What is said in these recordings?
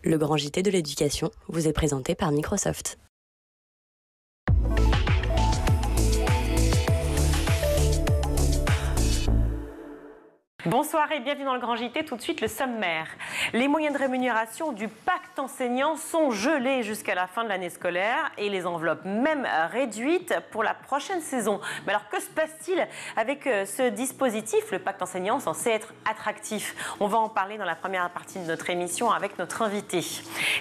Le grand JT de l'éducation vous est présenté par Microsoft. Bonsoir et bienvenue dans le Grand JT. Tout de suite, le sommaire. Les moyens de rémunération du pacte enseignant sont gelés jusqu'à la fin de l'année scolaire et les enveloppes même réduites pour la prochaine saison. Mais alors, que se passe-t-il avec ce dispositif, le pacte enseignant, censé être attractif? On va en parler dans la première partie de notre émission avec notre invité.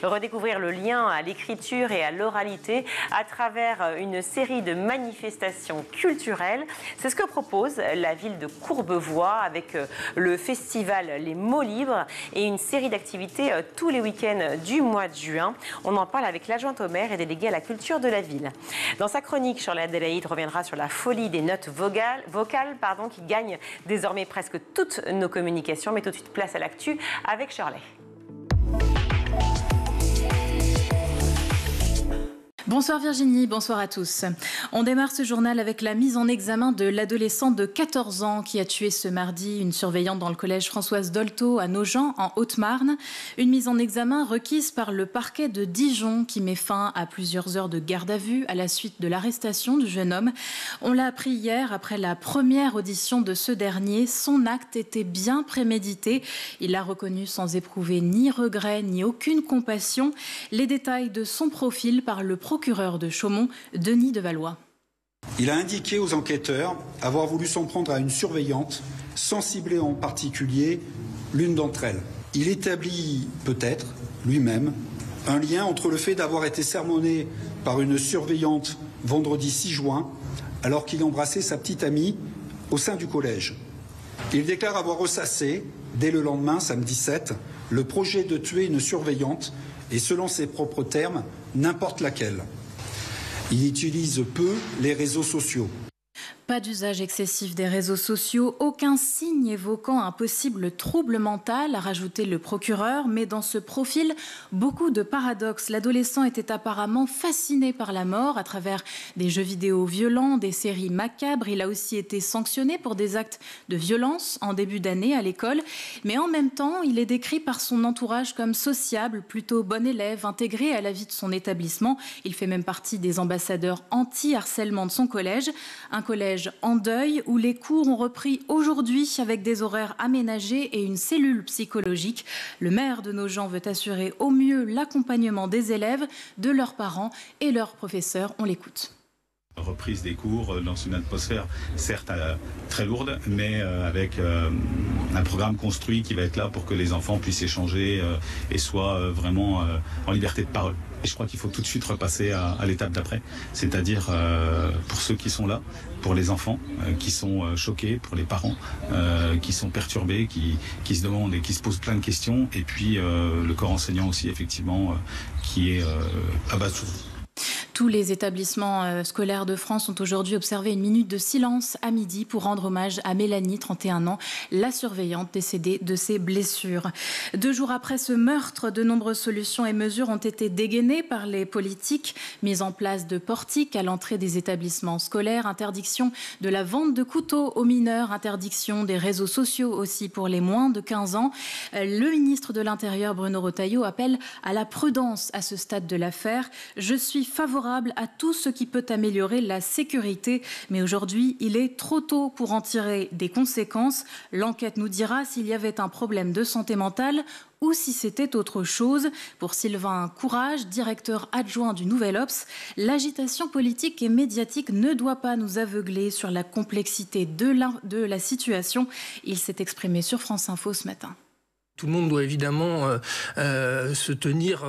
Redécouvrir le lien à l'écriture et à l'oralité à travers une série de manifestations culturelles. C'est ce que propose la ville de Courbevoie avec le festival Les Mots Libres et une série d'activités tous les week-ends du mois de juin. On en parle avec l'adjointe au maire et déléguée à la culture de la ville. Dans sa chronique, Shirley Adélaïde reviendra sur la folie des notes vocales qui gagnent désormais presque toutes nos communications. Mais tout de suite, place à l'actu avec Shirley. Bonsoir Virginie, bonsoir à tous. On démarre ce journal avec la mise en examen de l'adolescente de 14 ans qui a tué ce mardi une surveillante dans le collège Françoise Dolto à Nogent en Haute-Marne. Une mise en examen requise par le parquet de Dijon qui met fin à plusieurs heures de garde à vue à la suite de l'arrestation du jeune homme. On l'a appris hier après la première audition de ce dernier. Son acte était bien prémédité. Il l'a reconnu sans éprouver ni regret ni aucune compassion. Les détails de son profil par le procureur de Chaumont, Denis Devalois. Il a indiqué aux enquêteurs avoir voulu s'en prendre à une surveillante, sans cibler en particulier l'une d'entre elles. Il établit peut-être, lui-même, un lien entre le fait d'avoir été sermonné par une surveillante vendredi 6 juin, alors qu'il embrassait sa petite amie au sein du collège. Il déclare avoir ressassé, dès le lendemain, samedi 7, le projet de tuer une surveillante et, selon ses propres termes, n'importe laquelle. Il utilise peu les réseaux sociaux. Pas d'usage excessif des réseaux sociaux, aucun signe évoquant un possible trouble mental, a rajouté le procureur. Mais dans ce profil, beaucoup de paradoxes. L'adolescent était apparemment fasciné par la mort à travers des jeux vidéo violents, des séries macabres. Il a aussi été sanctionné pour des actes de violence en début d'année à l'école. Mais en même temps, il est décrit par son entourage comme sociable, plutôt bon élève, intégré à la vie de son établissement. Il fait même partie des ambassadeurs anti-harcèlement de son collège. Un collège en deuil où les cours ont repris aujourd'hui avec des horaires aménagés et une cellule psychologique. Le maire de Nogent veut assurer au mieux l'accompagnement des élèves, de leurs parents et leurs professeurs. On l'écoute. Reprise des cours dans une atmosphère certes très lourde, mais avec un programme construit qui va être là pour que les enfants puissent échanger et soient vraiment en liberté de parole. Et je crois qu'il faut tout de suite repasser à l'étape d'après, c'est-à-dire pour ceux qui sont là, pour les enfants qui sont choqués, pour les parents qui sont perturbés, qui se demandent et qui se posent plein de questions, et puis le corps enseignant aussi effectivement qui est abattu. Tous les établissements scolaires de France ont aujourd'hui observé une minute de silence à midi pour rendre hommage à Mélanie, 31 ans, la surveillante décédée de ses blessures. 2 jours après ce meurtre, de nombreuses solutions et mesures ont été dégainées par les politiques. Mise en place de portiques à l'entrée des établissements scolaires, interdiction de la vente de couteaux aux mineurs, interdiction des réseaux sociaux aussi pour les moins de 15 ans. Le ministre de l'Intérieur, Bruno Retailleau, appelle à la prudence à ce stade de l'affaire. Je suis favorable à tout ce qui peut améliorer la sécurité. Mais aujourd'hui, il est trop tôt pour en tirer des conséquences. L'enquête nous dira s'il y avait un problème de santé mentale ou si c'était autre chose. Pour Sylvain Courage, directeur adjoint du Nouvel Obs, l'agitation politique et médiatique ne doit pas nous aveugler sur la complexité de la situation. Il s'est exprimé sur France Info ce matin. Tout le monde doit évidemment se tenir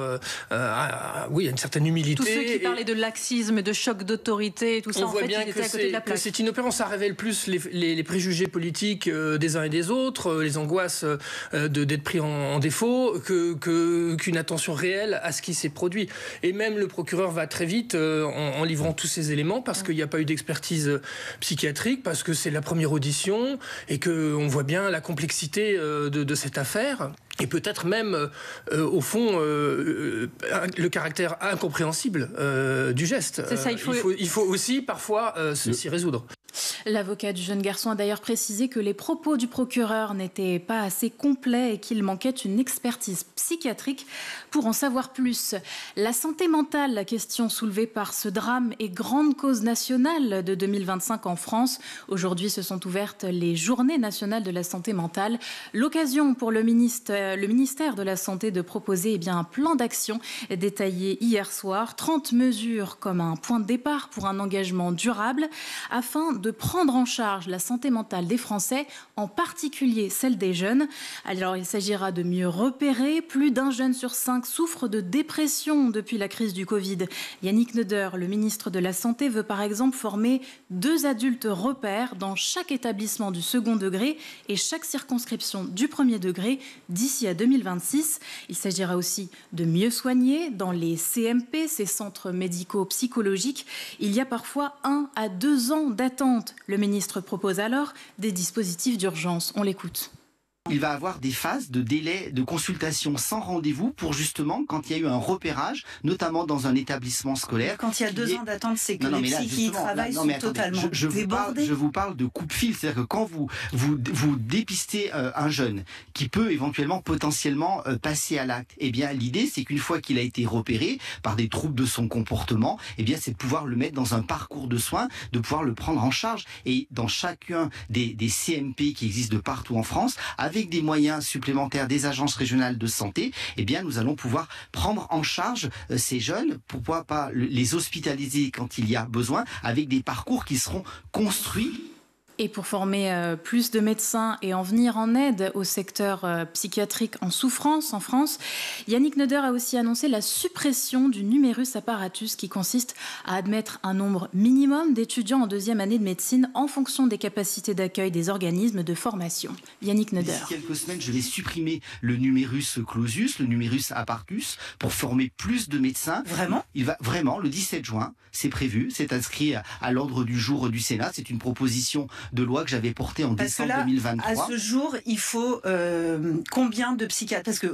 à une certaine humilité. Tous ceux qui parlaient de laxisme, de choc d'autorité, tout ça, on voit bien ils étaient à côté de la plaque. C'est inopérant, ça révèle plus les préjugés politiques des uns et des autres, les angoisses d'être pris en défaut, qu'une attention réelle à ce qui s'est produit. Et même le procureur va très vite en livrant tous ces éléments, parce qu'il n'y a pas eu d'expertise psychiatrique, parce que c'est la première audition, et qu'on voit bien la complexité de cette affaire. Et peut-être même, au fond, le caractère incompréhensible du geste. C'est ça, il faut aussi parfois s'y résoudre. L'avocat du jeune garçon a d'ailleurs précisé que les propos du procureur n'étaient pas assez complets et qu'il manquait une expertise psychiatrique pour en savoir plus. La santé mentale, la question soulevée par ce drame, est grande cause nationale de 2025 en France. Aujourd'hui, se sont ouvertes les Journées nationales de la santé mentale. L'occasion pour le ministère de la Santé de proposer un plan d'action détaillé hier soir. 30 mesures comme un point de départ pour un engagement durable afin de prendre en charge la santé mentale des Français, en particulier celle des jeunes. Alors, il s'agira de mieux repérer. Plus d'un jeune sur 5 souffre de dépression depuis la crise du Covid. Yannick Neuder, le ministre de la Santé, veut par exemple former 2 adultes repères dans chaque établissement du second degré et chaque circonscription du premier degré d'ici à 2026. Il s'agira aussi de mieux soigner dans les CMP, ces centres médico-psychologiques. Il y a parfois 1 à 2 ans d'attente. Le ministre propose alors des dispositifs d'urgence. On l'écoute. Il va avoir des phases de délai de consultation sans rendez-vous pour justement quand il y a eu un repérage, notamment dans un établissement scolaire. Quand il y a 2 ans d'attente, c'est que les psys qui y travaillent sont totalement débordés. Je vous parle de coupe-fil, c'est-à-dire que quand vous dépistez un jeune qui peut potentiellement passer à l'acte, eh bien l'idée c'est qu'une fois qu'il a été repéré par des troubles de son comportement, eh bien c'est de pouvoir le mettre dans un parcours de soins, de pouvoir le prendre en charge et dans chacun des CMP qui existent de partout en France, avec des moyens supplémentaires des agences régionales de santé, eh bien, nous allons pouvoir prendre en charge ces jeunes, pourquoi pas les hospitaliser quand il y a besoin, avec des parcours qui seront construits. Et pour former plus de médecins et en venir en aide au secteur psychiatrique en souffrance en France, Yannick Neuder a aussi annoncé la suppression du numerus apparatus qui consiste à admettre un nombre minimum d'étudiants en 2e année de médecine en fonction des capacités d'accueil des organismes de formation. Yannick Neuder. D'ici quelques semaines, je vais supprimer le numerus clausus, le numerus apparatus, pour former plus de médecins. Vraiment ? Vraiment, le 17 juin, c'est prévu, c'est inscrit à l'ordre du jour du Sénat. C'est une proposition de loi que j'avais portée en décembre 2023. À ce jour, il faut combien de psychiatres ? Parce que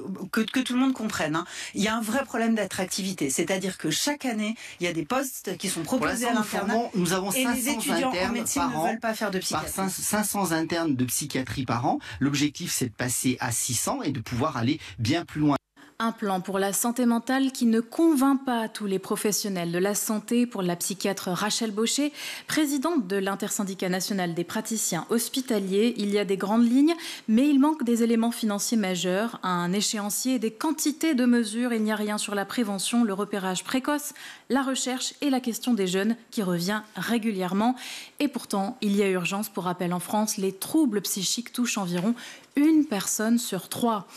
tout le monde comprenne, hein, il y a un vrai problème d'attractivité. C'est-à-dire que chaque année, il y a des postes qui sont proposés à l'internat. Nous avons 500 et les étudiants internes en médecine par ne an, veulent pas faire de psychiatrie. 500 internes de psychiatrie par an. L'objectif, c'est de passer à 600 et de pouvoir aller bien plus loin. Un plan pour la santé mentale qui ne convainc pas tous les professionnels de la santé. Pour la psychiatre Rachel Baucher, présidente de l'intersyndicat national des praticiens hospitaliers, il y a des grandes lignes, mais il manque des éléments financiers majeurs, un échéancier et des quantités de mesures. Il n'y a rien sur la prévention, le repérage précoce, la recherche et la question des jeunes qui revient régulièrement. Et pourtant, il y a urgence. Pour rappel, en France, les troubles psychiques touchent environ 1 personne sur 3.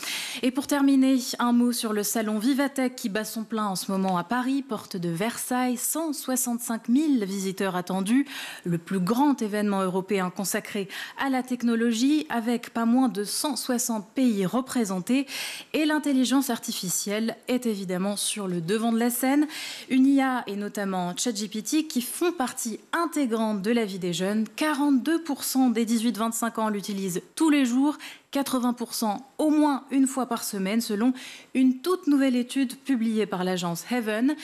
Et pour terminer, un mot sur le salon Vivatech qui bat son plein en ce moment à Paris, porte de Versailles, 165 000 visiteurs attendus, le plus grand événement européen consacré à la technologie avec pas moins de 160 pays représentés. Et l'intelligence artificielle est évidemment sur le devant de la scène. Une IA et notamment ChatGPT qui font partie intégrante de la vie des jeunes. 42% des 18-25 ans l'utilisent tous les jours. 80% au moins une fois par semaine, selon une toute nouvelle étude publiée par l'agence Haven.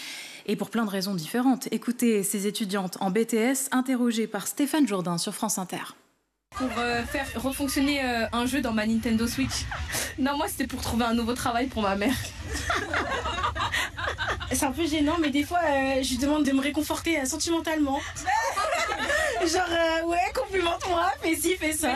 Et pour plein de raisons différentes. Écoutez ces étudiantes en BTS interrogées par Stéphane Jourdain sur France Inter. Pour faire refonctionner un jeu dans ma Nintendo Switch. Non, moi c'était pour trouver un nouveau travail pour ma mère. C'est un peu gênant, mais des fois je lui demande de me réconforter sentimentalement. Genre ouais, complimente-moi, fais ci, fais ça.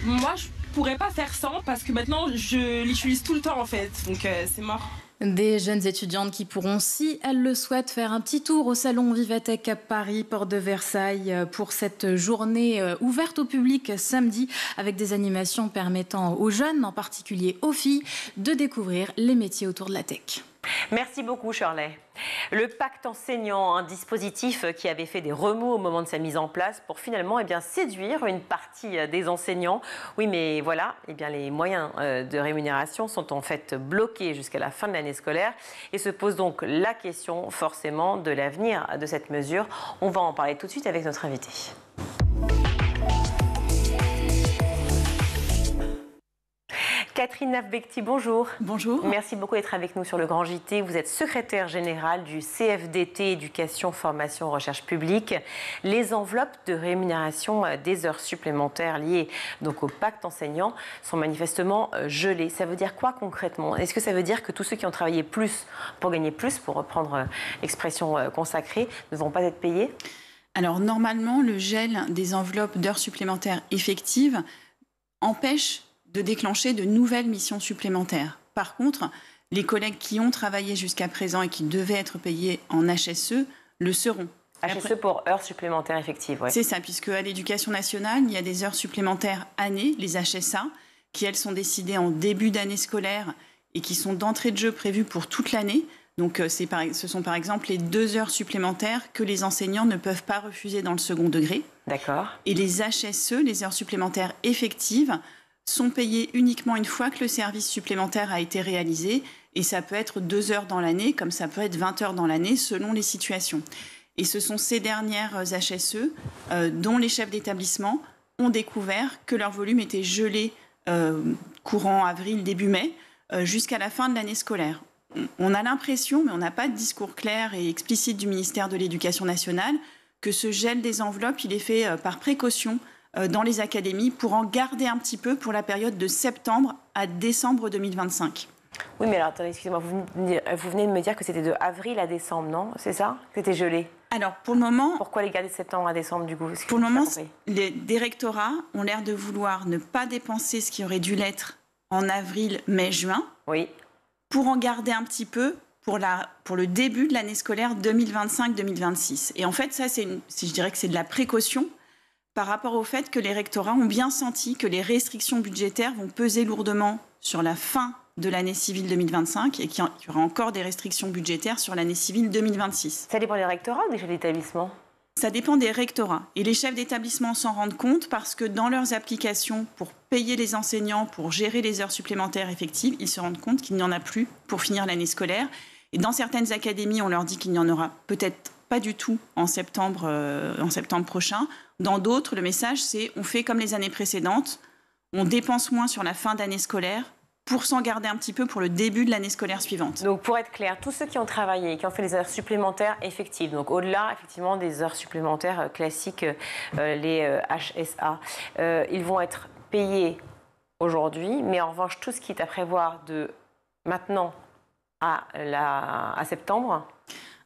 Moi je pourrais pas faire sans parce que maintenant je l'utilise tout le temps en fait, donc c'est mort. Des jeunes étudiantes qui pourront, si elles le souhaitent, faire un petit tour au salon Vivatech à Paris, porte de Versailles, pour cette journée ouverte au public samedi, avec des animations permettant aux jeunes, en particulier aux filles, de découvrir les métiers autour de la tech. Merci beaucoup Shirley. Le pacte enseignant, un dispositif qui avait fait des remous au moment de sa mise en place pour finalement séduire une partie des enseignants. Oui, mais voilà, les moyens de rémunération sont en fait bloqués jusqu'à la fin de l'année scolaire et se pose donc la question forcément de l'avenir de cette mesure. On va en parler tout de suite avec notre invité. Catherine Nafbekti, bonjour. Bonjour. Merci beaucoup d'être avec nous sur le Grand JT. Vous êtes secrétaire générale du CFDT Éducation, Formation, Recherche publique. Les enveloppes de rémunération des heures supplémentaires liées donc au pacte enseignant sont manifestement gelées. Ça veut dire quoi concrètement? Est-ce que ça veut dire que tous ceux qui ont travaillé plus pour gagner plus, pour reprendre l'expression consacrée, ne vont pas être payés? Alors normalement, le gel des enveloppes d'heures supplémentaires effectives empêche de déclencher de nouvelles missions supplémentaires. Par contre, les collègues qui ont travaillé jusqu'à présent et qui devaient être payés en HSE le seront. HSE pour heures supplémentaires effectives, oui. C'est ça, puisque à l'Éducation nationale, il y a des heures supplémentaires années, les HSA, qui elles sont décidées en début d'année scolaire et qui sont d'entrée de jeu prévues pour toute l'année. Donc ce sont par exemple les 2 heures supplémentaires que les enseignants ne peuvent pas refuser dans le second degré. D'accord. Et les HSE, les heures supplémentaires effectives, sont payées uniquement une fois que le service supplémentaire a été réalisé. Et ça peut être 2 heures dans l'année, comme ça peut être 20 heures dans l'année, selon les situations. Et ce sont ces dernières HSE dont les chefs d'établissement ont découvert que leur volume était gelé courant avril, début mai, jusqu'à la fin de l'année scolaire. On a l'impression, mais on n'a pas de discours clair et explicite du ministère de l'Éducation nationale, que ce gel des enveloppes, il est fait par précaution dans les académies pour en garder un petit peu pour la période de septembre à décembre 2025. Oui, mais alors, attendez, excusez-moi, vous venez de me dire que c'était de avril à décembre, non? C'est ça? C'était gelé? Alors, pour le moment... Pourquoi les garder de septembre à décembre, du coup? Pour le moment, des rectorats ont l'air de vouloir ne pas dépenser ce qui aurait dû l'être en avril, mai, juin. Oui. Pour en garder un petit peu pour le début de l'année scolaire 2025-2026. Et en fait, ça, je dirais que c'est de la précaution par rapport au fait que les rectorats ont bien senti que les restrictions budgétaires vont peser lourdement sur la fin de l'année civile 2025 et qu'il y aura encore des restrictions budgétaires sur l'année civile 2026. Ça dépend des rectorats ou des chefs d'établissement? Ça dépend des rectorats. Et les chefs d'établissement s'en rendent compte parce que dans leurs applications pour payer les enseignants, pour gérer les heures supplémentaires effectives, ils se rendent compte qu'il n'y en a plus pour finir l'année scolaire. Et dans certaines académies, on leur dit qu'il n'y en aura peut-être pas du tout en septembre prochain. Dans d'autres, le message, c'est on fait comme les années précédentes, on dépense moins sur la fin d'année scolaire pour s'en garder un petit peu pour le début de l'année scolaire suivante. Donc pour être clair, tous ceux qui ont travaillé, qui ont fait des heures supplémentaires effectives, donc au-delà effectivement des heures supplémentaires classiques, les HSA, ils vont être payés aujourd'hui, mais en revanche tout ce qui est à prévoir de maintenant à septembre.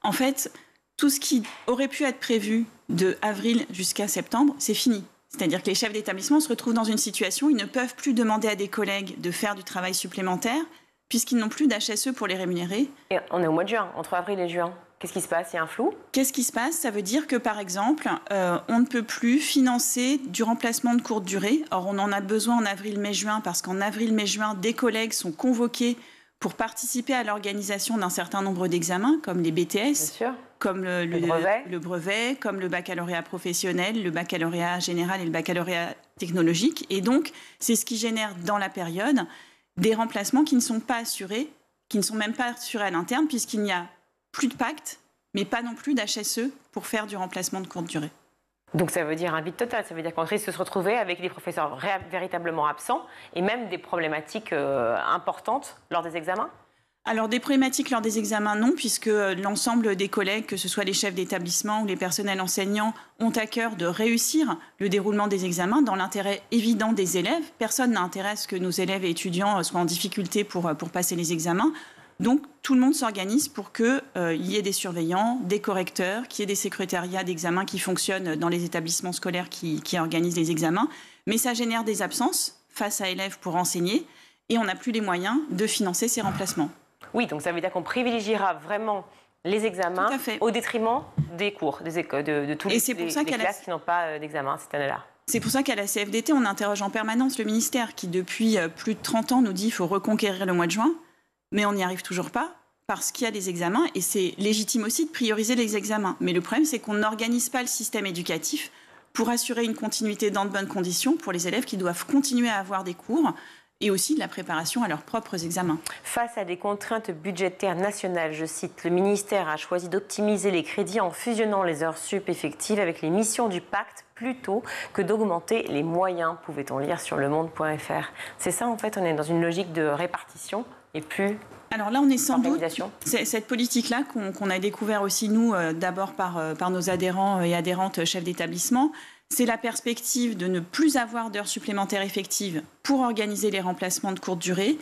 En fait, tout ce qui aurait pu être prévu de avril jusqu'à septembre, c'est fini. C'est-à-dire que les chefs d'établissement se retrouvent dans une situation où ils ne peuvent plus demander à des collègues de faire du travail supplémentaire puisqu'ils n'ont plus d'HSE pour les rémunérer. Et on est au mois de juin, entre avril et juin. Qu'est-ce qui se passe? Il y a un flou? Qu'est-ce qui se passe? Ça veut dire que, par exemple, on ne peut plus financer du remplacement de courte durée. Or, on en a besoin en avril, mai, juin parce qu'en avril, mai, juin, des collègues sont convoqués pour participer à l'organisation d'un certain nombre d'examens, comme les BTS, comme le brevet, comme le baccalauréat professionnel, le baccalauréat général et le baccalauréat technologique. Et donc, c'est ce qui génère dans la période des remplacements qui ne sont pas assurés, qui ne sont même pas assurés à l'interne, puisqu'il n'y a plus de pacte, mais pas non plus d'HSE pour faire du remplacement de courte durée. Donc ça veut dire un vide total, ça veut dire qu'on risque de se retrouver avec des professeurs véritablement absents et même des problématiques importantes lors des examens? Alors des problématiques lors des examens, non, puisque l'ensemble des collègues, que ce soit les chefs d'établissement ou les personnels enseignants, ont à cœur de réussir le déroulement des examens dans l'intérêt évident des élèves. Personne n'a intérêt à ce que nos élèves et étudiants soient en difficulté pour passer les examens. Donc, tout le monde s'organise pour qu'il y ait des surveillants, des correcteurs, qu'il y ait des secrétariats d'examen qui fonctionnent dans les établissements scolaires qui organisent les examens. Mais ça génère des absences face à élèves pour enseigner et on n'a plus les moyens de financer ces remplacements. Oui, donc ça veut dire qu'on privilégiera vraiment les examens au détriment des cours, de tous les classes qui n'ont pas d'examen cette année-là. C'est pour ça qu'à la CFDT, on interroge en permanence le ministère qui, depuis plus de 30 ans, nous dit qu'il faut reconquérir le mois de juin. Mais on n'y arrive toujours pas parce qu'il y a des examens et c'est légitime aussi de prioriser les examens. Mais le problème, c'est qu'on n'organise pas le système éducatif pour assurer une continuité dans de bonnes conditions pour les élèves qui doivent continuer à avoir des cours et aussi de la préparation à leurs propres examens. Face à des contraintes budgétaires nationales, je cite, le ministère a choisi d'optimiser les crédits en fusionnant les heures sup effectives avec les missions du pacte plutôt que d'augmenter les moyens, pouvait-on lire sur lemonde.fr. C'est ça, en fait, on est dans une logique de répartition et plus... Alors là, on est sans doute... Cette politique-là qu'on a découvert aussi, nous, d'abord par nos adhérents et adhérentes chefs d'établissement, c'est la perspective de ne plus avoir d'heures supplémentaires effectives pour organiser les remplacements de courte durée.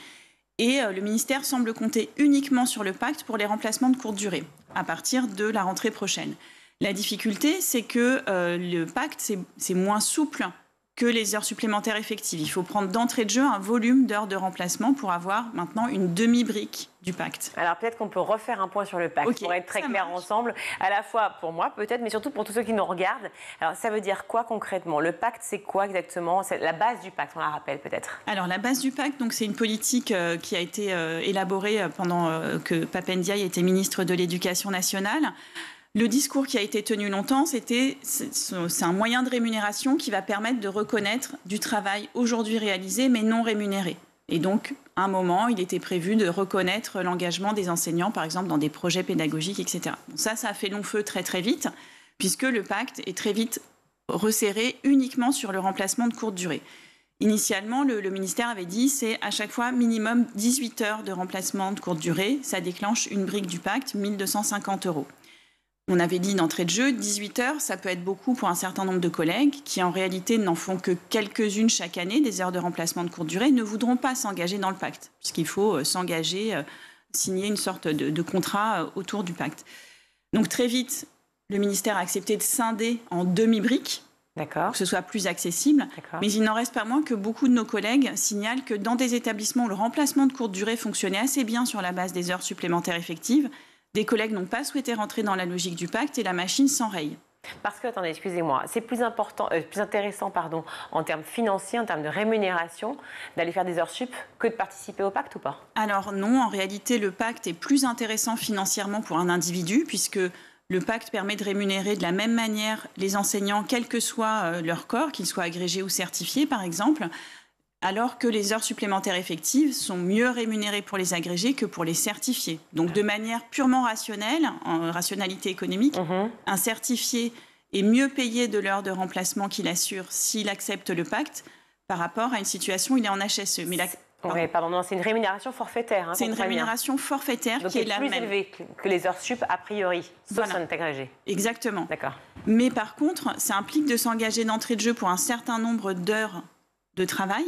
Et le ministère semble compter uniquement sur le pacte pour les remplacements de courte durée, à partir de la rentrée prochaine. La difficulté, c'est que le pacte, c'est moins souple que les heures supplémentaires effectives. Il faut prendre d'entrée de jeu un volume d'heures de remplacement pour avoir maintenant une demi-brique du pacte. Alors peut-être qu'on peut refaire un point sur le pacte pour être très clair ensemble, à la fois pour moi peut-être, mais surtout pour tous ceux qui nous regardent. Alors ça veut dire quoi concrètement? Le pacte, c'est quoi exactement? C'est la base du pacte, on la rappelle peut-être. Alors la base du pacte, donc, c'est une politique qui a été élaborée pendant que Pape Ndiaye était ministre de l'Éducation nationale. Le discours qui a été tenu longtemps, c'est un moyen de rémunération qui va permettre de reconnaître du travail aujourd'hui réalisé mais non rémunéré. Et donc, à un moment, il était prévu de reconnaître l'engagement des enseignants, par exemple, dans des projets pédagogiques, etc. Bon, ça a fait long feu très très vite, puisque le pacte est très vite resserré uniquement sur le remplacement de courte durée. Initialement, le ministère avait dit c'est à chaque fois minimum 18 heures de remplacement de courte durée. Ça déclenche une brique du pacte, 1 250 €. On avait dit d'entrée de jeu, 18 heures, ça peut être beaucoup pour un certain nombre de collègues qui, en réalité, n'en font que quelques-unes chaque année, des heures de remplacement de courte durée, ne voudront pas s'engager dans le pacte, puisqu'il faut s'engager, signer une sorte de contrat autour du pacte. Donc très vite, le ministère a accepté de scinder en demi-briques, pour que ce soit plus accessible. Mais il n'en reste pas moins que beaucoup de nos collègues signalent que dans des établissements où le remplacement de courte durée fonctionnait assez bien sur la base des heures supplémentaires effectives, des collègues n'ont pas souhaité rentrer dans la logique du pacte et la machine s'enraye. Parce que, attendez, excusez-moi, c'est plus intéressant en termes financiers, en termes de rémunération, d'aller faire des heures sup que de participer au pacte ou pas? Alors non, en réalité, le pacte est plus intéressant financièrement pour un individu, puisque le pacte permet de rémunérer de la même manière les enseignants, quel que soit leur corps, qu'ils soient agrégés ou certifiés, par exemple, alors que les heures supplémentaires effectives sont mieux rémunérées pour les agrégés que pour les certifiés. Donc de manière purement rationnelle, en rationalité économique, un certifié est mieux payé de l'heure de remplacement qu'il assure s'il accepte le pacte par rapport à une situation où il est en HSE. Mais c'est une rémunération forfaitaire. C'est une rémunération forfaitaire qui est la même. Donc plus élevée que les heures sup a priori, sauf si on est agrégé. Exactement. D'accord. Mais par contre, ça implique de s'engager d'entrée de jeu pour un certain nombre d'heures de travail,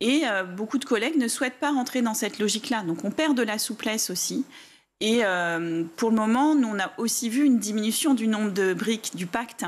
et beaucoup de collègues ne souhaitent pas rentrer dans cette logique-là. Donc on perd de la souplesse aussi. Et pour le moment, nous, on a aussi vu une diminution du nombre de briques du pacte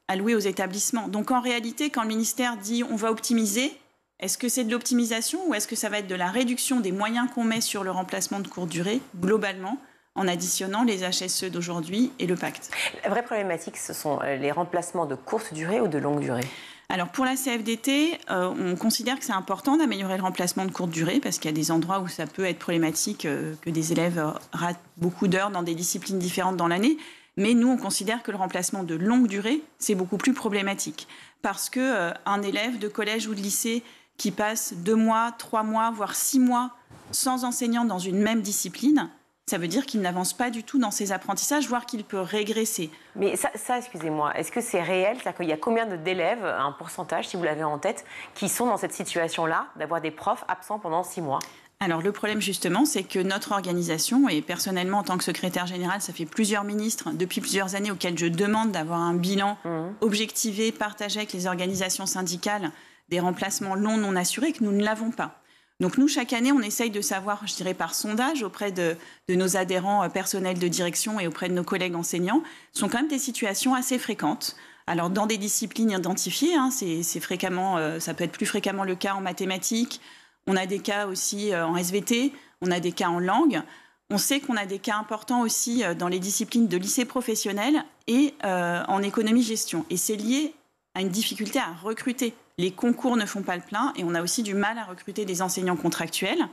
allouées aux établissements. Donc en réalité, quand le ministère dit on va optimiser, est-ce que c'est de l'optimisation ou est-ce que ça va être de la réduction des moyens qu'on met sur le remplacement de courte durée, globalement, en additionnant les HSE d'aujourd'hui et le pacte? La vraie problématique, ce sont les remplacements de courte durée ou de longue durée? Alors pour la CFDT, on considère que c'est important d'améliorer le remplacement de courte durée parce qu'il y a des endroits où ça peut être problématique que des élèves ratent beaucoup d'heures dans des disciplines différentes dans l'année. Mais nous, on considère que le remplacement de longue durée, c'est beaucoup plus problématique. Parce qu'un élève de collège ou de lycée qui passe 2 mois, 3 mois, voire 6 mois sans enseignant dans une même discipline, ça veut dire qu'il n'avance pas du tout dans ses apprentissages, voire qu'il peut régresser. Mais ça excusez-moi, est-ce que c'est réel? C'est-à-dire qu'il y a combien d'élèves, un pourcentage, si vous l'avez en tête, qui sont dans cette situation-là, d'avoir des profs absents pendant 6 mois? Alors le problème justement, c'est que notre organisation, et personnellement en tant que secrétaire générale, ça fait plusieurs ministres depuis plusieurs années auxquels je demande d'avoir un bilan objectivé, partagé avec les organisations syndicales des remplacements longs non assurés, que nous ne l'avons pas. Donc nous, chaque année, on essaye de savoir, je dirais par sondage, auprès de nos adhérents personnels de direction et auprès de nos collègues enseignants, ce sont quand même des situations assez fréquentes. Alors dans des disciplines identifiées, c'est fréquemment, ça peut être plus fréquemment le cas en mathématiques, on a des cas aussi en SVT, on a des cas en langue. On sait qu'on a des cas importants aussi dans les disciplines de lycée professionnel et en économie-gestion. Et c'est lié à une difficulté à recruter. Les concours ne font pas le plein et on a aussi du mal à recruter des enseignants contractuels.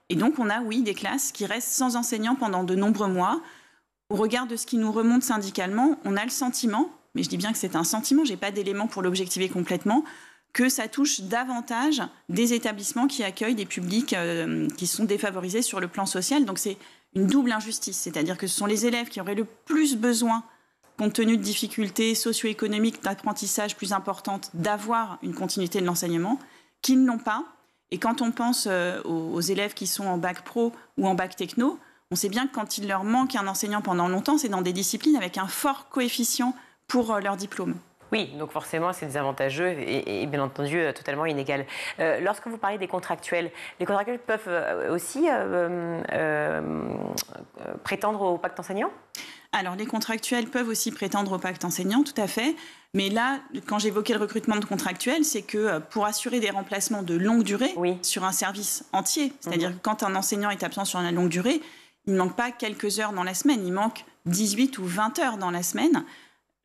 Et donc, on a, oui, des classes qui restent sans enseignants pendant de nombreux mois. Au regard de ce qui nous remonte syndicalement, on a le sentiment, mais je dis bien que c'est un sentiment, je n'ai pas d'éléments pour l'objectiver complètement, que ça touche davantage des établissements qui accueillent des publics qui sont défavorisés sur le plan social. Donc c'est une double injustice, c'est-à-dire que ce sont les élèves qui auraient le plus besoin, compte tenu de difficultés socio-économiques d'apprentissage plus importantes, d'avoir une continuité de l'enseignement, qui ne l'ont pas. Et quand on pense aux élèves qui sont en bac pro ou en bac techno, on sait bien que quand il leur manque un enseignant pendant longtemps, c'est dans des disciplines avec un fort coefficient pour leur diplôme. Oui, donc forcément, c'est désavantageux et bien entendu totalement inégal. Lorsque vous parlez des contractuels, les contractuels peuvent aussi prétendre au pacte enseignant ? Alors, les contractuels peuvent aussi prétendre au pacte enseignant, tout à fait. Mais là, quand j'évoquais le recrutement de contractuels, c'est que pour assurer des remplacements de longue durée sur un service entier, c'est-à-dire que quand un enseignant est absent sur une longue durée, il ne manque pas quelques heures dans la semaine, il manque 18 ou 20 heures dans la semaine.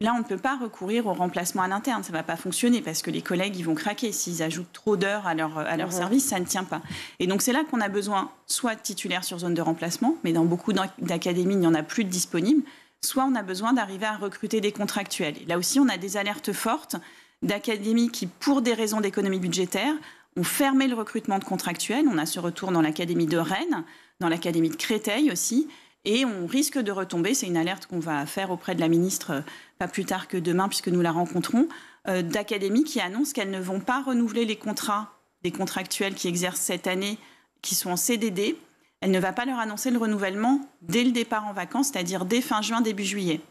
Là, on ne peut pas recourir au remplacement à l'interne. Ça ne va pas fonctionner parce que les collègues ils vont craquer. S'ils ajoutent trop d'heures à leur service, ça ne tient pas. Et donc, c'est là qu'on a besoin soit de titulaires sur zone de remplacement, mais dans beaucoup d'académies, il n'y en a plus de disponibles, soit on a besoin d'arriver à recruter des contractuels. Et là aussi, on a des alertes fortes d'académies qui, pour des raisons d'économie budgétaire, ont fermé le recrutement de contractuels. On a ce retour dans l'académie de Rennes, dans l'académie de Créteil aussi. Et on risque de retomber, c'est une alerte qu'on va faire auprès de la ministre pas plus tard que demain, puisque nous la rencontrons, d'académies qui annoncent qu'elles ne vont pas renouveler les contrats des contractuels qui exercent cette année, qui sont en CDD. Elle ne va pas leur annoncer le renouvellement dès le départ en vacances, c'est-à-dire dès fin juin, début juillet.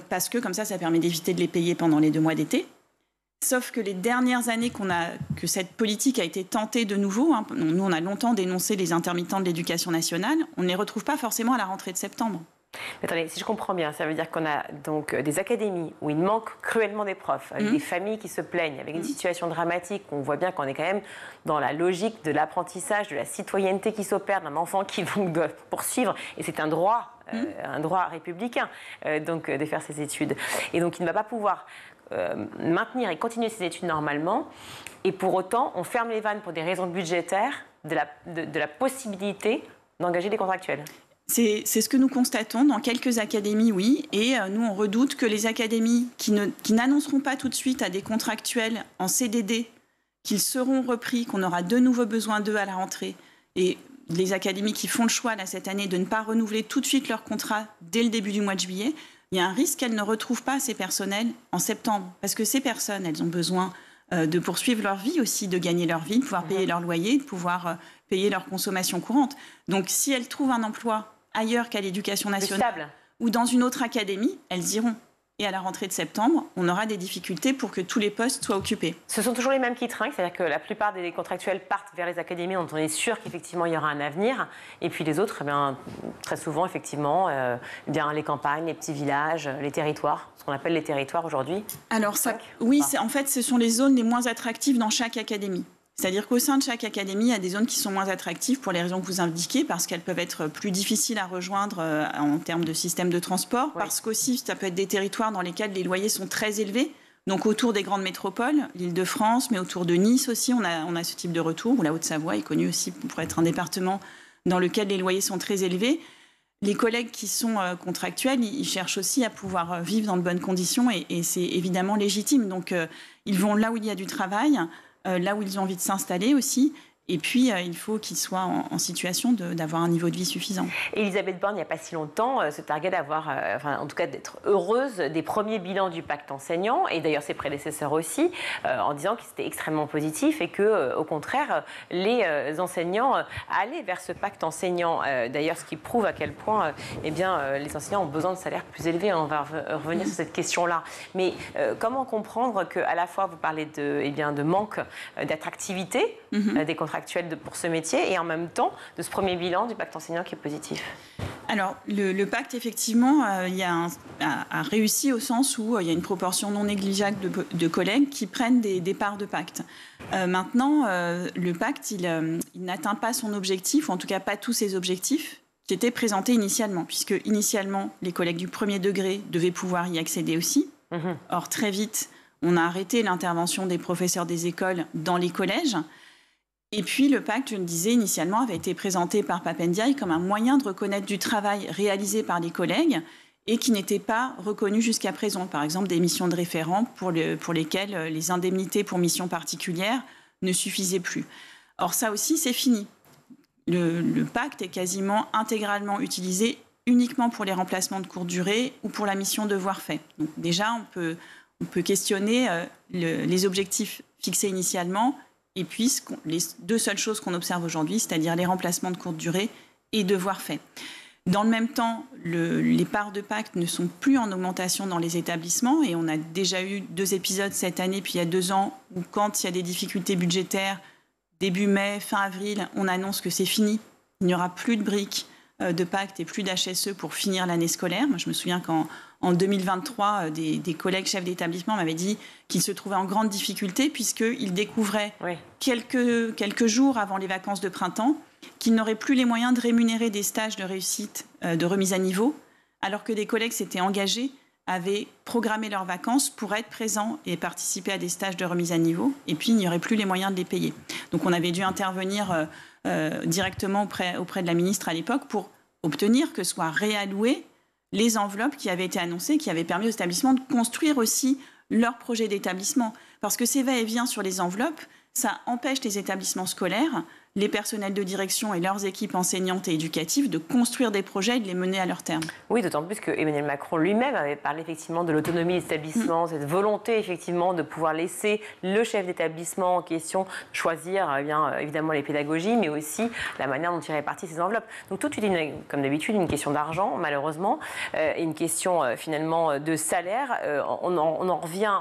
Parce que comme ça permet d'éviter de les payer pendant les 2 mois d'été. Sauf que les dernières années que cette politique a été tentée de nouveau, hein, nous on a longtemps dénoncé les intermittents de l'éducation nationale, on ne les retrouve pas forcément à la rentrée de septembre. Mais attendez, si je comprends bien, ça veut dire qu'on a donc des académies où il manque cruellement des profs, avec des familles qui se plaignent, avec une situation dramatique, on voit bien qu'on est quand même dans la logique de l'apprentissage, de la citoyenneté qui s'opère d'un enfant qui donc doit poursuivre, et c'est un droit républicain donc de faire ses études. Et donc il ne va pas pouvoir maintenir et continuer ses études normalement, et pour autant on ferme les vannes pour des raisons budgétaires de la possibilité d'engager des contractuels. C'est ce que nous constatons dans quelques académies, oui, et nous on redoute que les académies qui n'annonceront pas tout de suite à des contractuels en CDD qu'ils seront repris, qu'on aura de nouveau besoin d'eux à la rentrée, et les académies qui font le choix là, cette année de ne pas renouveler tout de suite leur contrat dès le début du mois de juillet, il y a un risque qu'elles ne retrouvent pas ces personnels en septembre. Parce que ces personnes, elles ont besoin de poursuivre leur vie aussi, de gagner leur vie, de pouvoir payer leur loyer, de pouvoir payer leur consommation courante. Donc si elles trouvent un emploi ailleurs qu'à l'éducation nationale ou dans une autre académie, elles iront. Et à la rentrée de septembre, on aura des difficultés pour que tous les postes soient occupés. Ce sont toujours les mêmes qui trinquent, c'est-à-dire que la plupart des contractuels partent vers les académies dont on est sûr qu'effectivement il y aura un avenir. Et puis les autres, eh bien, très souvent, effectivement, bien, les campagnes, les petits villages, les territoires, ce qu'on appelle les territoires aujourd'hui. Alors oui, en fait, ce sont les zones les moins attractives dans chaque académie. C'est-à-dire qu'au sein de chaque académie, il y a des zones qui sont moins attractives pour les raisons que vous indiquez, parce qu'elles peuvent être plus difficiles à rejoindre en termes de système de transport, parce qu'aussi, ça peut être des territoires dans lesquels les loyers sont très élevés, donc autour des grandes métropoles, l'Île-de-France, mais autour de Nice aussi, on a ce type de retour, ou la Haute-Savoie est connue aussi pour être un département dans lequel les loyers sont très élevés. Les collègues qui sont contractuels, ils cherchent aussi à pouvoir vivre dans de bonnes conditions, et c'est évidemment légitime. Donc, ils vont là où il y a du travail, là où ils ont envie de s'installer aussi. Et puis, il faut qu'ils soient en situation d'avoir un niveau de vie suffisant. Elisabeth Borne, il n'y a pas si longtemps, se targuait d'avoir, en tout cas d'être heureuse des premiers bilans du pacte enseignant, et d'ailleurs ses prédécesseurs aussi, en disant que c'était extrêmement positif et que, au contraire, les enseignants allaient vers ce pacte enseignant. D'ailleurs, ce qui prouve à quel point les enseignants ont besoin de salaires plus élevés. On va revenir sur cette question-là. Mais comment comprendre qu'à la fois vous parlez de manque d'attractivité des contractuels pour ce métier, et en même temps de ce premier bilan du pacte enseignant qui est positif? Alors, le pacte, effectivement, a réussi au sens où il y a une proportion non négligeable de collègues qui prennent des parts de pacte. Maintenant, le pacte, il n'atteint pas son objectif, ou en tout cas pas tous ses objectifs qui étaient présentés initialement, puisque initialement, les collègues du premier degré devaient pouvoir y accéder aussi. Or, très vite, on a arrêté l'intervention des professeurs des écoles dans les collèges. Et puis, le pacte, je le disais initialement, avait été présenté par Pap Ndiaye comme un moyen de reconnaître du travail réalisé par les collègues et qui n'étaient pas reconnues jusqu'à présent. Par exemple, des missions de référent pour lesquelles les indemnités pour missions particulières ne suffisaient plus. Or, ça aussi, c'est fini. Le pacte est quasiment intégralement utilisé uniquement pour les remplacements de courte durée ou pour la mission devoir fait. Donc déjà, on peut questionner les objectifs fixés initialement et puis les deux seules choses qu'on observe aujourd'hui, c'est-à-dire les remplacements de courte durée et devoir fait. Dans le même temps, les parts de pacte ne sont plus en augmentation dans les établissements et on a déjà eu 2 épisodes cette année, puis il y a 2 ans, où quand il y a des difficultés budgétaires, début mai, fin avril, on annonce que c'est fini. Il n'y aura plus de briques de pacte et plus d'HSE pour finir l'année scolaire. Moi, je me souviens qu'en 2023, des collègues chefs d'établissement m'avaient dit qu'ils se trouvaient en grande difficulté puisqu'ils découvraient quelques jours avant les vacances de printemps qu'ils n'auraient plus les moyens de rémunérer des stages de réussite, de remise à niveau, alors que des collègues s'étaient engagés, avaient programmé leurs vacances pour être présents et participer à des stages de remise à niveau, et puis il n'y aurait plus les moyens de les payer. Donc on avait dû intervenir directement auprès de la ministre à l'époque pour obtenir que soient réallouées les enveloppes qui avaient été annoncées, qui avaient permis aux établissements de construire aussi leur projet d'établissement. Parce que ces va-et-vient sur les enveloppes, ça empêche les établissements scolaires, les personnels de direction et leurs équipes enseignantes et éducatives de construire des projets et de les mener à leur terme. Oui, d'autant plus que Emmanuel Macron lui-même avait parlé effectivement de l'autonomie des établissements, cette volonté effectivement de pouvoir laisser le chef d'établissement en question choisir évidemment les pédagogies, mais aussi la manière dont il répartit ses enveloppes. Donc tout de suite, comme d'habitude, une question d'argent, malheureusement, et une question finalement de salaire. On en revient,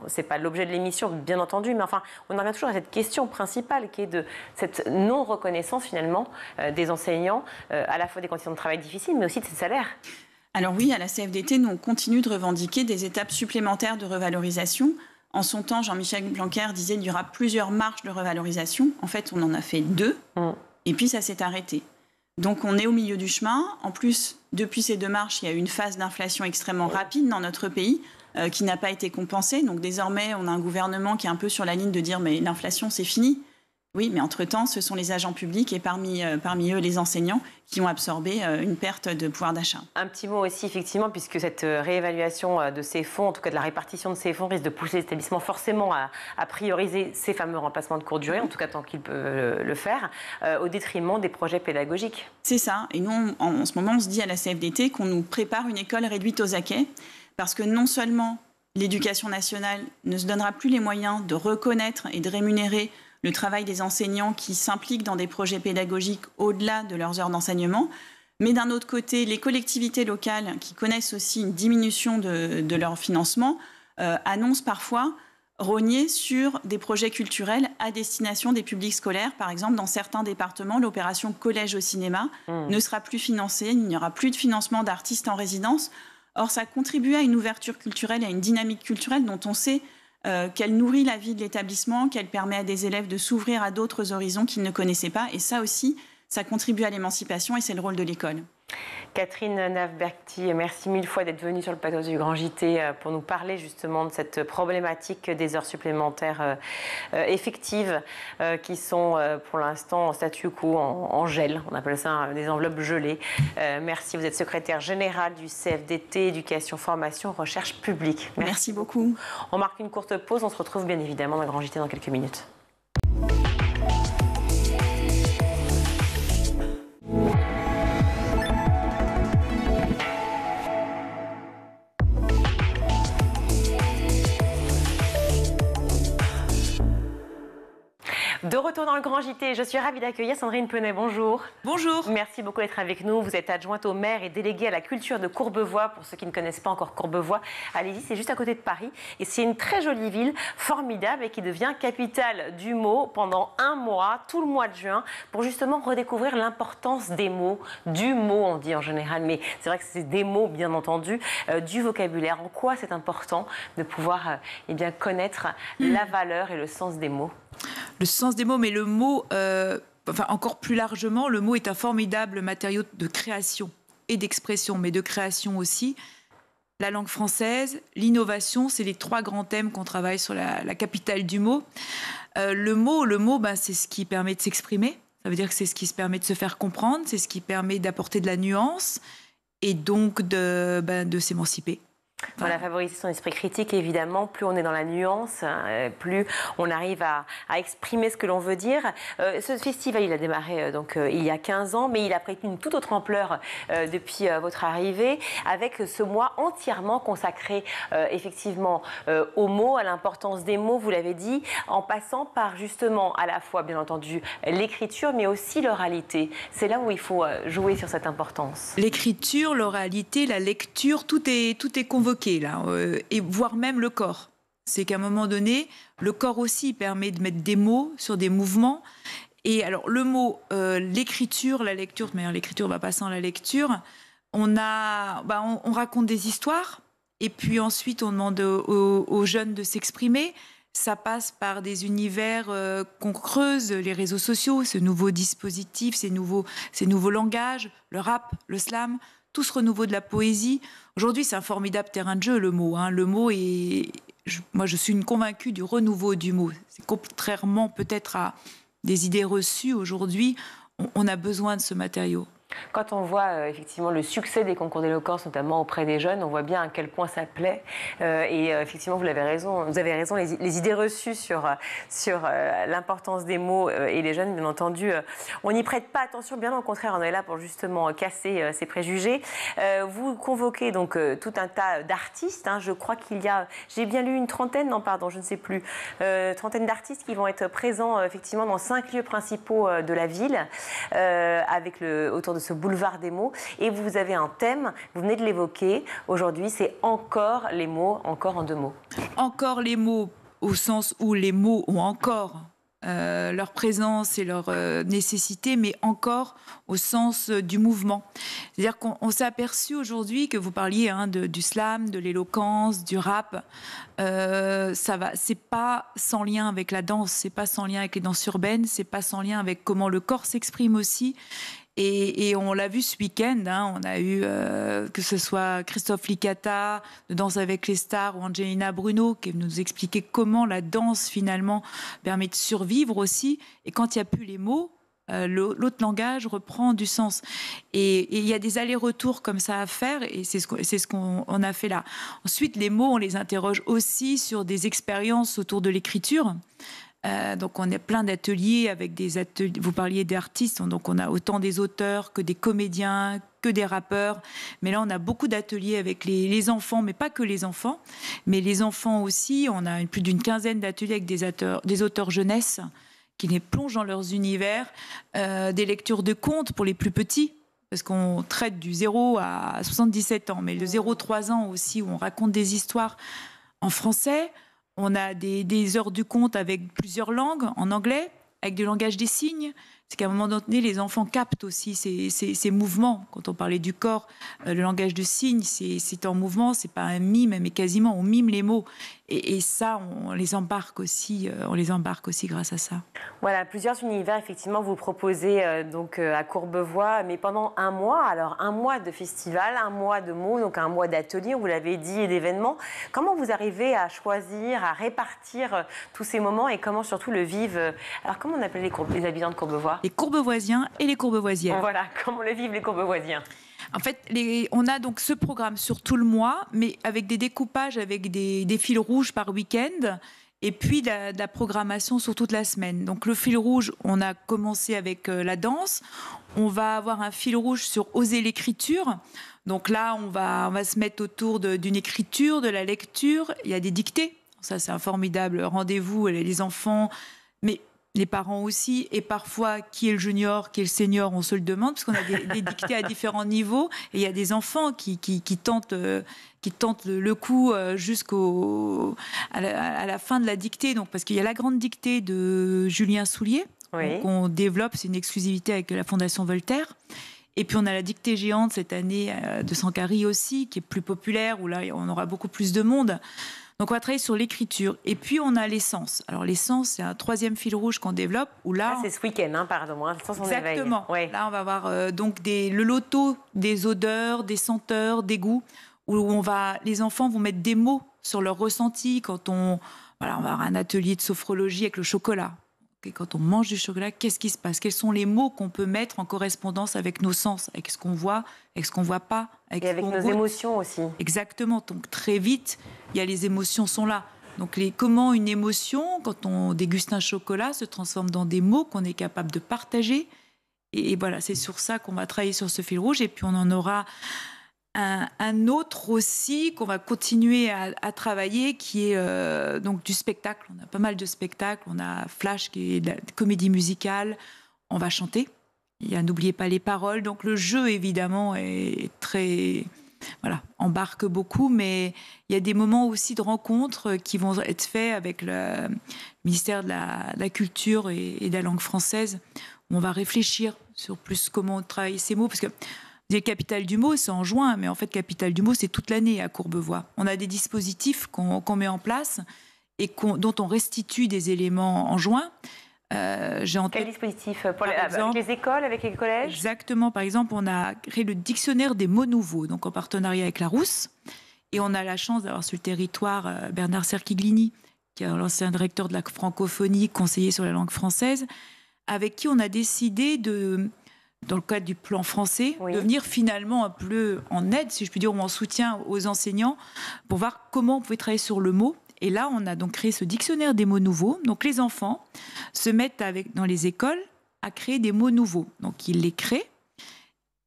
c'est pas l'objet de l'émission, bien entendu, mais enfin, on en revient toujours à cette question principale qui est de cette non-reconnaissance finalement des enseignants, à la fois des conditions de travail difficiles, mais aussi de ces salaires. Alors oui, à la CFDT, nous on continue de revendiquer des étapes supplémentaires de revalorisation. En son temps, Jean-Michel Blanquer disait qu'il y aura plusieurs marches de revalorisation. En fait, on en a fait 2, et puis ça s'est arrêté. Donc on est au milieu du chemin. En plus, depuis ces 2 marches, il y a eu une phase d'inflation extrêmement rapide dans notre pays, qui n'a pas été compensée. Donc désormais, on a un gouvernement qui est un peu sur la ligne de dire « mais l'inflation, c'est fini ». Oui, mais entre-temps, ce sont les agents publics et parmi eux les enseignants qui ont absorbé une perte de pouvoir d'achat. Un petit mot aussi, effectivement, puisque cette réévaluation de ces fonds, en tout cas de la répartition de ces fonds, risque de pousser les établissements forcément à prioriser ces fameux remplacements de courte durée, en tout cas tant qu'ils peuvent le faire, au détriment des projets pédagogiques. C'est ça. Et nous, en ce moment, on se dit à la CFDT qu'on nous prépare une école réduite aux acquêts, parce que non seulement l'éducation nationale ne se donnera plus les moyens de reconnaître et de rémunérer le travail des enseignants qui s'impliquent dans des projets pédagogiques au-delà de leurs heures d'enseignement. Mais d'un autre côté, les collectivités locales qui connaissent aussi une diminution de leur financement annoncent parfois rogner sur des projets culturels à destination des publics scolaires. Par exemple, dans certains départements, l'opération Collège au cinéma ne sera plus financée. Il n'y aura plus de financement d'artistes en résidence. Or, ça contribue à une ouverture culturelle, à une dynamique culturelle dont on sait qu'elle nourrit la vie de l'établissement, qu'elle permet à des élèves de s'ouvrir à d'autres horizons qu'ils ne connaissaient pas. Et ça aussi, ça contribue à l'émancipation et c'est le rôle de l'école. Catherine Nave-Berti, merci 1000 fois d'être venue sur le plateau du Grand JT pour nous parler justement de cette problématique des heures supplémentaires effectives qui sont pour l'instant en statu quo, en gel. On appelle ça des enveloppes gelées. Merci, vous êtes secrétaire générale du CFDT, Éducation, Formation, Recherche publique. Merci beaucoup. On marque une courte pause, on se retrouve bien évidemment dans le Grand JT dans quelques minutes. De retour dans le Grand JT, je suis ravie d'accueillir Sandrine Penet. Bonjour. Bonjour. Merci beaucoup d'être avec nous. Vous êtes adjointe au maire et déléguée à la culture de Courbevoie. Pour ceux qui ne connaissent pas encore Courbevoie, allez-y, c'est juste à côté de Paris. Et c'est une très jolie ville, formidable, et qui devient capitale du mot pendant un mois, tout le mois de juin, pour justement redécouvrir l'importance des mots, du mot on dit en général, mais c'est vrai que c'est des mots bien entendu, du vocabulaire. En quoi c'est important de pouvoir connaître la valeur et le sens des mots? Le sens des mots, mais le mot, encore plus largement, le mot est un formidable matériau de création et d'expression, mais de création aussi. La langue française, l'innovation, c'est les 3 grands thèmes qu'on travaille sur la capitale du mot. Le mot, c'est ce qui permet de s'exprimer. Ça veut dire que c'est ce qui se permet de se faire comprendre, c'est ce qui permet d'apporter de la nuance et donc de s'émanciper. Voilà, favoriser son esprit critique, évidemment. Plus on est dans la nuance, plus on arrive à exprimer ce que l'on veut dire. Ce festival, il a démarré il y a 15 ans, mais il a pris une toute autre ampleur depuis votre arrivée, avec ce mois entièrement consacré effectivement aux mots, à l'importance des mots, vous l'avez dit, en passant par justement à la fois, bien entendu, l'écriture, mais aussi l'oralité. C'est là où il faut jouer sur cette importance. L'écriture, l'oralité, la lecture, tout est convoqué là, et voire même le corps. C'est qu'à un moment donné, le corps aussi permet de mettre des mots sur des mouvements. Et alors le mot, l'écriture, la lecture, mais l'écriture va pas sans la lecture. On raconte des histoires, et puis ensuite on demande aux jeunes de s'exprimer. Ça passe par des univers qu'on creuse, les réseaux sociaux, ce nouveau dispositif, ces nouveaux langages, le rap, le slam, tout ce renouveau de la poésie. Aujourd'hui, c'est un formidable terrain de jeu, le mot. Le mot est... Moi, je suis une convaincue du renouveau du mot. C'est contrairement peut-être à des idées reçues aujourd'hui, on a besoin de ce matériau. Quand on voit effectivement le succès des concours d'éloquence, notamment auprès des jeunes, on voit bien à quel point ça plaît. Et effectivement, vous avez raison, les idées reçues sur l'importance des mots et les jeunes, bien entendu, on n'y prête pas attention. Bien au contraire, on est là pour justement casser ces préjugés. Vous convoquez donc tout un tas d'artistes. Je crois qu'il y a, j'ai bien lu une trentaine, non pardon, je ne sais plus, trentaine d'artistes qui vont être présents effectivement dans 5 lieux principaux de la ville, autour de ce boulevard des mots. Et vous avez un thème, vous venez de l'évoquer, aujourd'hui, c'est encore les mots, encore en 2 mots. Encore les mots, au sens où les mots ont encore leur présence et leur nécessité, mais encore au sens du mouvement. C'est-à-dire qu'on s'est aperçu aujourd'hui que vous parliez du slam, de l'éloquence, du rap. C'est pas sans lien avec la danse, c'est pas sans lien avec les danses urbaines, c'est pas sans lien avec comment le corps s'exprime aussi. Et on l'a vu ce week-end, on a eu que ce soit Christophe Licata de Danse avec les stars ou Angelina Bruno qui nous expliquait comment la danse finalement permet de survivre aussi. Et quand il n'y a plus les mots, l'autre langage reprend du sens. Et il y a des allers-retours comme ça à faire, et c'est ce qu'on a fait là. Ensuite, les mots, on les interroge aussi sur des expériences autour de l'écriture. Donc on a plein d'ateliers avec des ateliers. Vous parliez d'artistes, donc on a autant des auteurs que des comédiens, que des rappeurs. Mais là on a beaucoup d'ateliers avec les enfants, mais pas que les enfants, mais les enfants aussi. On a plus d'une quinzaine d'ateliers avec des auteurs jeunesse qui les plongent dans leurs univers, des lectures de contes pour les plus petits. Parce qu'on traite du 0 à 77 ans, mais le 0-3 ans aussi, où on raconte des histoires en français. On a des heures du conte avec plusieurs langues, en anglais, avec du langage des signes. C'est qu'à un moment donné, les enfants captent aussi ces mouvements. Quand on parlait du corps, le langage de signes, c'est en mouvement, c'est pas un mime, mais quasiment, on mime les mots. Et ça, on les embarque aussi grâce à ça. Voilà, plusieurs univers, effectivement, vous proposez à Courbevoie, mais pendant un mois. Alors, un mois de festival, un mois de mots, donc un mois d'ateliers, vous l'avez dit, et d'événements. Comment vous arrivez à choisir, à répartir tous ces moments et comment surtout le vivent... Alors, comment on appelle les habitants de Courbevoie ? Les Courbevoisiens et les Courbevoisières. Voilà, comment le vivent les Courbevoisiens ? En fait, on a donc ce programme sur tout le mois, mais avec des découpages, avec des fils rouges par week-end, et puis de la programmation sur toute la semaine. Donc le fil rouge, on a commencé avec la danse. On va avoir un fil rouge sur oser l'écriture. Donc là, on va se mettre autour d'une écriture, de la lecture. Il y a des dictées. Ça, c'est un formidable rendez-vous. Les enfants, mais les parents aussi, et parfois, qui est le junior, qui est le senior, on se le demande, parce qu'on a des dictées à différents niveaux, et il y a des enfants qui tentent le coup à la fin de la dictée, donc, parce qu'il y a la grande dictée de Julien Soulier, oui, qu'on développe, c'est une exclusivité avec la Fondation Voltaire. Et puis on a la dictée géante cette année de Sankari aussi, qui est plus populaire, où là on aura beaucoup plus de monde. Donc on va travailler sur l'écriture. Et puis on a l'essence. Alors l'essence, c'est un 3e fil rouge qu'on développe. Où là, c'est ce week-end, pardon. L'essence en éveil. Exactement. Ouais. Là on va avoir le loto des odeurs, des senteurs, des goûts, où les enfants vont mettre des mots sur leurs ressentis. On va avoir un atelier de sophrologie avec le chocolat. Et quand on mange du chocolat, qu'est-ce qui se passe? Quels sont les mots qu'on peut mettre en correspondance avec nos sens, avec ce qu'on voit, avec ce qu'on ne voit pas, et avec nos émotions aussi. Exactement. Donc très vite, les émotions sont là. Donc comment une émotion, quand on déguste un chocolat, se transforme dans des mots qu'on est capable de partager. Et voilà, c'est sur ça qu'on va travailler sur ce fil rouge. Et puis on en aura un autre aussi qu'on va continuer à travailler, qui est donc du spectacle. On a pas mal de spectacles. On a Flash, qui est de la comédie musicale. On va chanter. N'oubliez pas les paroles. Donc le jeu, évidemment, est très... Voilà, embarque beaucoup, mais il y a des moments aussi de rencontres qui vont être faits avec le ministère de la Culture et de la langue française, où on va réfléchir sur plus comment on travaille ces mots, parce que les Capitales du mot, c'est en juin, mais en fait, Capitale du mot, c'est toute l'année à Courbevoie. On a des dispositifs qu'on met en place et dont on restitue des éléments en juin. Quel dispositif avec les écoles, avec les collèges? Exactement. Par exemple, on a créé le dictionnaire des mots nouveaux, donc en partenariat avec Larousse. Et on a la chance d'avoir sur le territoire Bernard Cerchiglini, qui est l'ancien directeur de la francophonie, conseiller sur la langue française, avec qui on a décidé dans le cadre du plan français, de venir finalement un peu en aide, si je puis dire, ou en soutien aux enseignants, pour voir comment on pouvait travailler sur le mot. Et là, on a donc créé ce dictionnaire des mots nouveaux. Donc les enfants se mettent dans les écoles à créer des mots nouveaux. Donc ils les créent,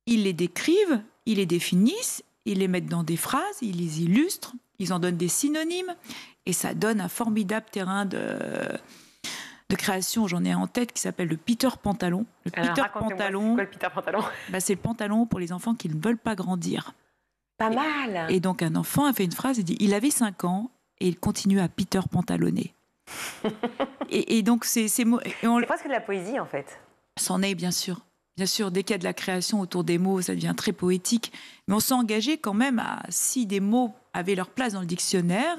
ils les décrivent, ils les définissent, ils les mettent dans des phrases, ils les illustrent, ils en donnent des synonymes. Et ça donne un formidable terrain de création. J'en ai un en tête qui s'appelle le Peter Pantalon. Le Peter Pantalon, c'est quoi le Peter Pantalon? C'est le pantalon pour les enfants qui ne veulent pas grandir. Pas mal. Et donc un enfant a fait une phrase, il dit, il avait 5 ans et il continue à Peter Pantalonner. et donc c'est presque de la poésie en fait. C'en est, bien sûr. Bien sûr, dès qu'il y a de la création autour des mots, ça devient très poétique. Mais on s'est engagé quand même si des mots avaient leur place dans le dictionnaire,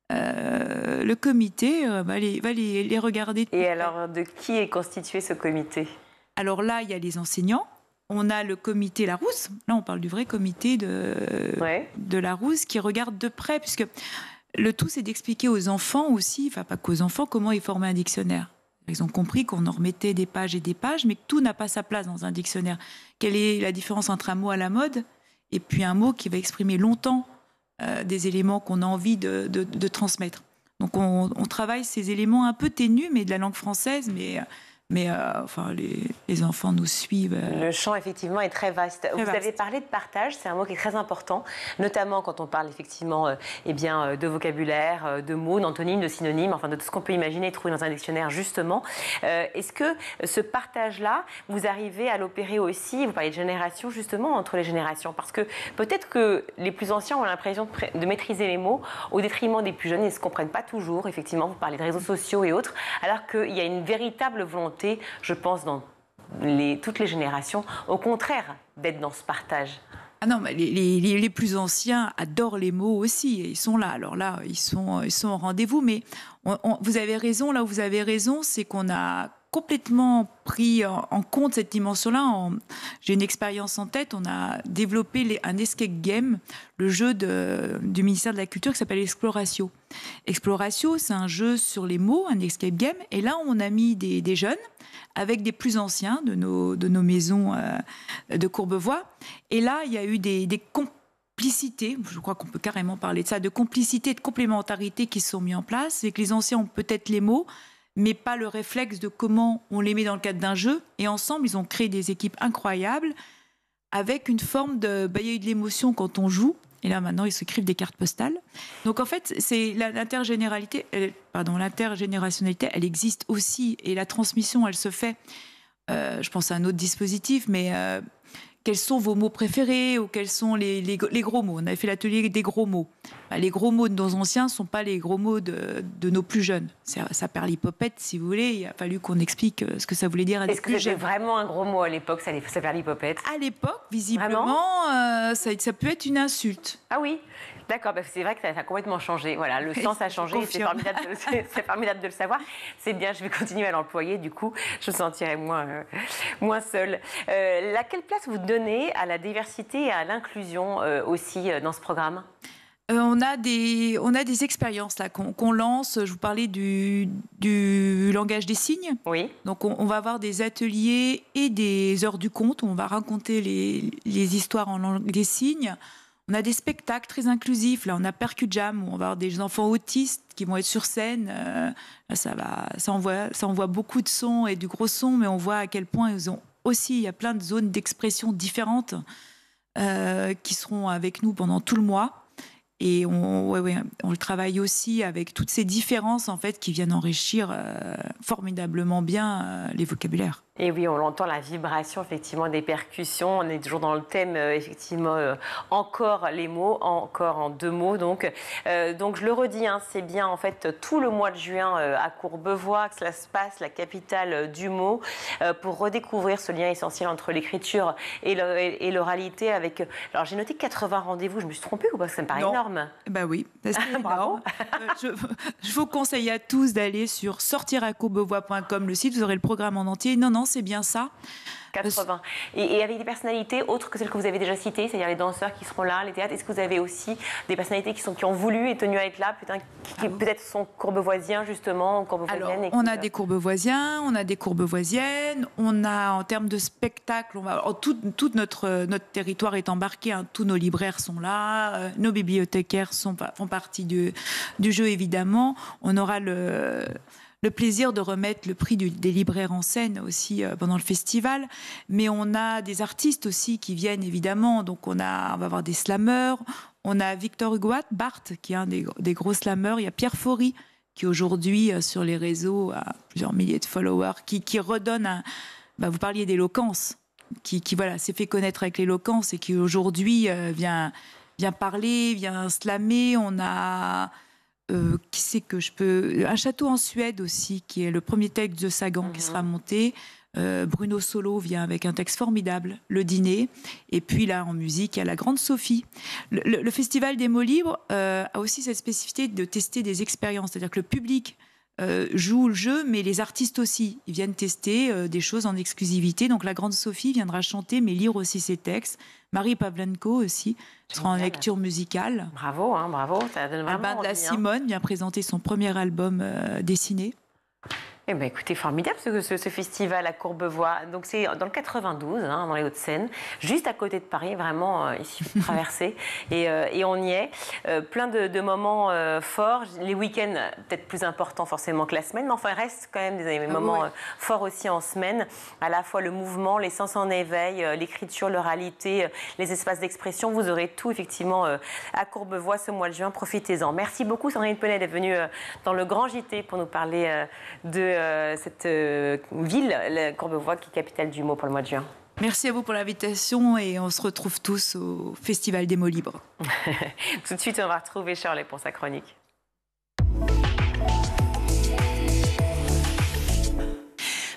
le comité va les regarder. Et alors, de qui est constitué ce comité? Alors là, il y a les enseignants. On a le comité Larousse. Là, on parle du vrai comité de Larousse qui regarde de près, puisque le tout, c'est d'expliquer aux enfants aussi, enfin pas qu'aux enfants, comment ils forment un dictionnaire. Ils ont compris qu'on en remettait des pages et des pages, mais que tout n'a pas sa place dans un dictionnaire. Quelle est la différence entre un mot à la mode et puis un mot qui va exprimer longtemps des éléments qu'on a envie de transmettre. Donc on travaille ces éléments un peu ténus, mais de la langue française, mais enfin, les enfants nous suivent. Le champ, effectivement, est très vaste. Vous avez parlé de partage, c'est un mot qui est très important, notamment quand on parle, effectivement, de vocabulaire, de mots, d'antonymes, de synonymes, enfin, de tout ce qu'on peut imaginer et trouver dans un dictionnaire, justement. Est-ce que ce partage-là, vous arrivez à l'opérer aussi, vous parlez de génération, justement, entre les générations? Parce que peut-être que les plus anciens ont l'impression de maîtriser les mots au détriment des plus jeunes, ils ne se comprennent pas toujours, effectivement, vous parlez de réseaux sociaux et autres, alors qu'il y a une véritable volonté, je pense, dans toutes les générations, au contraire, d'être dans ce partage. Ah non, mais les plus anciens adorent les mots aussi, ils sont là. Alors là, ils sont au rendez-vous, mais vous avez raison, là où vous avez raison, c'est qu'on a complètement pris en compte cette dimension-là. J'ai une expérience en tête, on a développé un escape game, le jeu du ministère de la Culture qui s'appelle Exploratio. Exploratio, c'est un jeu sur les mots, un escape game, et là on a mis des jeunes avec des plus anciens de nos maisons de Courbevoie, et là il y a eu des complicités, je crois qu'on peut carrément parler de ça, de complicité, de complémentarité qui se sont mis en place, c'est que les anciens ont peut-être les mots, mais pas le réflexe de comment on les met dans le cadre d'un jeu. Et ensemble, ils ont créé des équipes incroyables avec une forme il y a eu de l'émotion quand on joue. Et là, maintenant, ils s'écrivent des cartes postales. Donc, en fait, c'est l'intergénérationnalité, elle existe aussi. Et la transmission, elle se fait. Je pense à un autre dispositif, mais quels sont vos mots préférés ou quels sont les gros mots? On avait fait l'atelier des gros mots. Les gros mots de nos anciens ne sont pas les gros mots de nos plus jeunes. Ça perd l'hypopète, si vous voulez. Il a fallu qu'on explique ce que ça voulait dire à des plus jeunes. Est-ce que c'était vraiment un gros mot à l'époque, ça perd l'hypopète? À l'époque, visiblement, ça peut être une insulte. Ah oui? D'accord, c'est vrai que ça a complètement changé. Voilà, le sens a changé, c'est formidable de le savoir. C'est bien, je vais continuer à l'employer, du coup, je me sentirai moins seule. Quelle place vous donnez à la diversité et à l'inclusion aussi dans ce programme? On a des expériences là qu'on lance. Je vous parlais du langage des signes. Oui. Donc on va avoir des ateliers et des heures du conte. On va raconter les histoires en langue des signes. On a des spectacles très inclusifs. Là, on a Percujam, où on va avoir des enfants autistes qui vont être sur scène. Ça envoie beaucoup de sons et du gros son, mais on voit à quel point ils ont aussi, il y a plein de zones d'expression différentes qui seront avec nous pendant tout le mois. Et on le travaille aussi avec toutes ces différences en fait qui viennent enrichir formidablement bien les vocabulaires. Et oui, on l'entend, la vibration effectivement des percussions. On est toujours dans le thème effectivement encore les mots, encore en 2 mots. Donc je le redis, hein, c'est bien en fait tout le mois de juin à Courbevoie que cela se passe, la capitale du mot, pour redécouvrir ce lien essentiel entre l'écriture et l'oralité. Avec, alors j'ai noté 80 rendez-vous. Je me suis trompée ou pas? Ça me paraît énorme. Bah oui, c'est énorme. Je vous conseille à tous d'aller sur sortiracourbevoie.com, le site. Vous aurez le programme en entier. Non, c'est bien ça. 80. Et avec des personnalités autres que celles que vous avez déjà citées, c'est-à-dire les danseurs qui seront là, les théâtres, est-ce que vous avez aussi des personnalités qui ont voulu et tenu à être là, qui peut-être sont courbevoisiens justement, courbevoisiennes? Alors, on a des courbevoisiens, on a des courbevoisiennes, on a en termes de spectacle, tout notre territoire est embarqué, hein, tous nos libraires sont là, nos bibliothécaires font partie du jeu évidemment. On aura le plaisir de remettre le prix des libraires en scène aussi pendant le festival. Mais on a des artistes aussi qui viennent évidemment. Donc on va avoir des slammeurs. On a Victor Hugo Barthes, qui est un des gros slammeurs. Il y a Pierre Faury, qui aujourd'hui sur les réseaux a plusieurs milliers de followers, qui redonne vous parliez d'éloquence, qui s'est fait connaître avec l'éloquence et qui aujourd'hui vient parler, vient slammer. On a... qui c'est que je peux... Un château en Suède aussi, qui est le premier texte de Sagan qui sera monté. Bruno Solo vient avec un texte formidable, Le Dîner. Et puis là, en musique, il y a la Grande Sophie. Le Festival des mots libres a aussi cette spécificité de tester des expériences. C'est-à-dire que le public joue le jeu, mais les artistes aussi. Ils viennent tester des choses en exclusivité. Donc la Grande Sophie viendra chanter, mais lire aussi ses textes. Marie Pavlenko aussi sera en lecture musicale. Bravo, ça donne vraiment Albin de la envie, Simone vient présenter son premier album dessiné. Eh bien, écoutez, formidable ce festival à Courbevoie. Donc, c'est dans le 92, hein, dans les Hauts-de-Seine, juste à côté de Paris, vraiment, il suffit de traverser. Et on y est. Plein de moments forts. Les week-ends, peut-être plus importants forcément que la semaine, mais enfin, il reste quand même des moments forts aussi en semaine. À la fois le mouvement, les sens en éveil, l'écriture, l'oralité, les espaces d'expression. Vous aurez tout, effectivement, à Courbevoie ce mois de juin. Profitez-en. Merci beaucoup, Sandrine Penel, d'être venue dans le Grand JT pour nous parler de cette ville, Courbevoie, qui est capitale du mot pour le mois de juin. Merci à vous pour l'invitation et on se retrouve tous au Festival des mots libres. Tout de suite, on va retrouver Shirley pour sa chronique.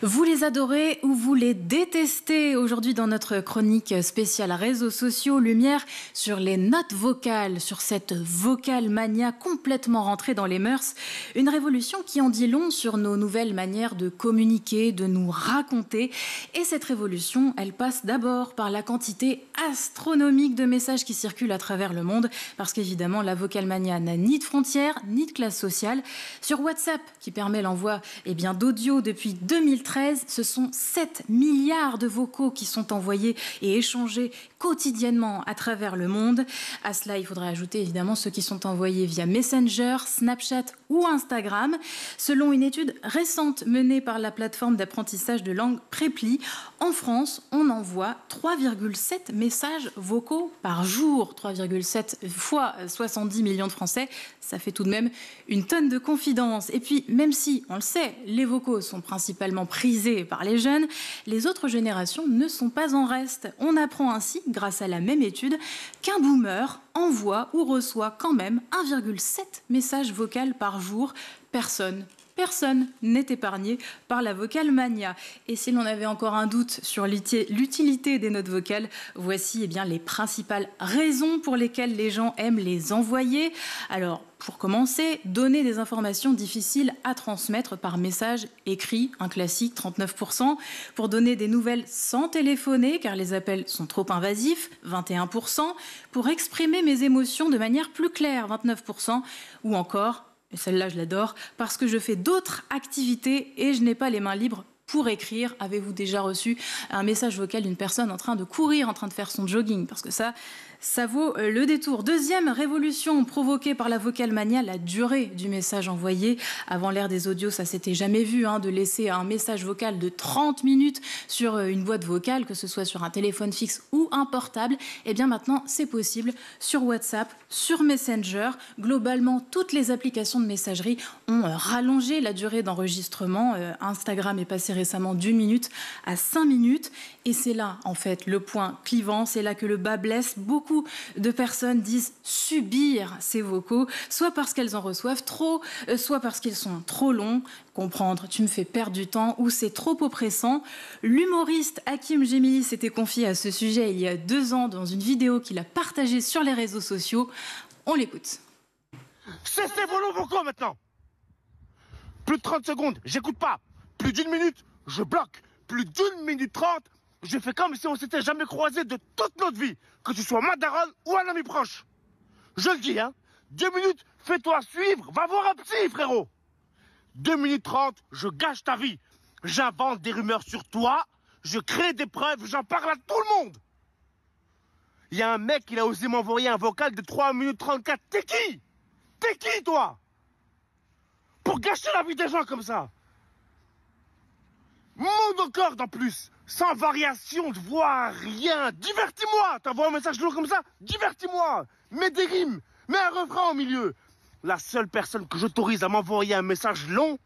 Vous les adorez ou vous les détestez? Aujourd'hui, dans notre chronique spéciale réseaux sociaux, lumière sur les notes vocales, sur cette vocale mania complètement rentrée dans les mœurs. Une révolution qui en dit long sur nos nouvelles manières de communiquer, de nous raconter. Et cette révolution, elle passe d'abord par la quantité astronomique de messages qui circulent à travers le monde, parce qu'évidemment, la vocale mania n'a ni de frontières, ni de classe sociale. Sur WhatsApp, qui permet l'envoi d'audio depuis 2013, ce sont 7 milliards de vocaux qui sont envoyés et échangés quotidiennement à travers le monde. À cela, il faudra ajouter évidemment ceux qui sont envoyés via Messenger, Snapchat ou Instagram. Selon une étude récente menée par la plateforme d'apprentissage de langue Preply, en France, on envoie 3,7 messages vocaux par jour. 3,7 fois 70 millions de Français, ça fait tout de même une tonne de confidences. Et puis, même si, on le sait, les vocaux sont principalement prisés par les jeunes, les autres générations ne sont pas en reste. On apprend ainsi, grâce à la même étude, qu'un boomer envoie ou reçoit quand même 1,7 messages vocaux par jour. Personne personne n'est épargné par la vocale mania. Et si l'on avait encore un doute sur l'utilité des notes vocales, voici les principales raisons pour lesquelles les gens aiment les envoyer. Alors, pour commencer, donner des informations difficiles à transmettre par message écrit, un classique, 39%. Pour donner des nouvelles sans téléphoner, car les appels sont trop invasifs, 21%. Pour exprimer mes émotions de manière plus claire, 29%. Ou encore, et celle-là je l'adore, parce que je fais d'autres activités et je n'ai pas les mains libres pour écrire. Avez-vous déjà reçu un message vocal d'une personne en train de courir, en train de faire son jogging? Parce que ça vaut le détour. Deuxième révolution provoquée par la vocale mania, la durée du message envoyé. Avant l'ère des audios, ça s'était jamais vu de laisser un message vocal de 30 minutes sur une boîte vocale, que ce soit sur un téléphone fixe ou un portable. Et bien maintenant, c'est possible sur WhatsApp, sur Messenger. Globalement, toutes les applications de messagerie ont rallongé la durée d'enregistrement. Instagram est passé récemment d'1 minute à 5 minutes. Et c'est là, en fait, le point clivant. C'est là que le bas blesse. Beaucoup de personnes disent subir ces vocaux, soit parce qu'elles en reçoivent trop, soit parce qu'ils sont trop longs. Comprendre, tu me fais perdre du temps, ou c'est trop oppressant. L'humoriste Hakim Gemili s'était confié à ce sujet il y a 2 ans dans une vidéo qu'il a partagée sur les réseaux sociaux. On l'écoute. Cessez vos longs vocaux maintenant. Plus de 30 secondes, j'écoute pas. Plus d'1 minute, je bloque. Plus d'1 minute 30, je fais comme si on s'était jamais croisés de toute notre vie. Que tu sois ma daronne ou un ami proche. Je le dis, 2 minutes, fais-toi suivre, va voir un psy, frérot. 2 minutes 30, je gâche ta vie. J'invente des rumeurs sur toi, je crée des preuves, j'en parle à tout le monde. Il y a un mec, il a osé m'envoyer un vocal de 3 minutes 34. T'es qui? T'es qui, toi? Pour gâcher la vie des gens comme ça. Monocorde en plus. Sans variation de voix, rien. Divertis-moi. T'envoies un message long comme ça? Divertis-moi. Mets des rimes. Mets un refrain au milieu. La seule personne que j'autorise à m'envoyer un message long,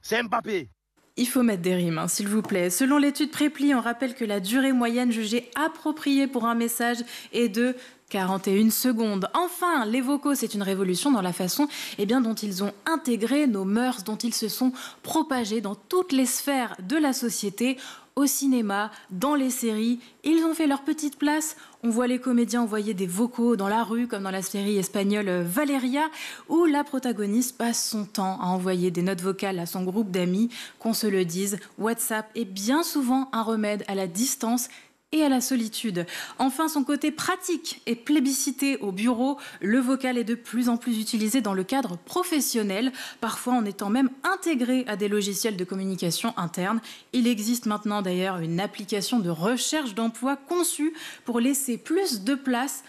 c'est Mbappé. Il faut mettre des rimes, s'il vous plaît. Selon l'étude Preply, on rappelle que la durée moyenne jugée appropriée pour un message est de 41 secondes. Enfin, les vocaux, c'est une révolution dans la façon dont ils ont intégré nos mœurs, dont ils se sont propagés dans toutes les sphères de la société. Au cinéma, dans les séries, ils ont fait leur petite place. On voit les comédiens envoyer des vocaux dans la rue, comme dans la série espagnole Valeria, où la protagoniste passe son temps à envoyer des notes vocales à son groupe d'amis. Qu'on se le dise, WhatsApp est bien souvent un remède à la distance et à la solitude. Enfin, son côté pratique est plébiscité au bureau. Le vocal est de plus en plus utilisé dans le cadre professionnel, parfois en étant même intégré à des logiciels de communication interne. Il existe maintenant d'ailleurs une application de recherche d'emploi conçue pour laisser plus de place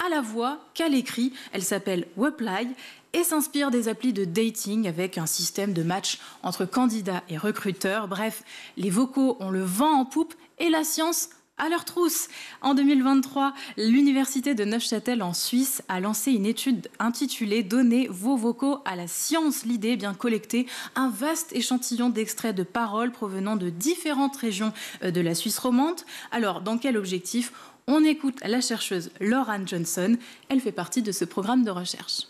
à la voix qu'à l'écrit. Elle s'appelle Weply et s'inspire des applis de dating avec un système de match entre candidats et recruteurs. Bref, les vocaux ont le vent en poupe et la science à leur trousse. En 2023, l'université de Neuchâtel en Suisse a lancé une étude intitulée « Donnez vos vocaux à la science ». L'idée est bien collecter un vaste échantillon d'extraits de paroles provenant de différentes régions de la Suisse romande. Alors, dans quel objectif? On écoute la chercheuse Laura Johnson. Elle fait partie de ce programme de recherche.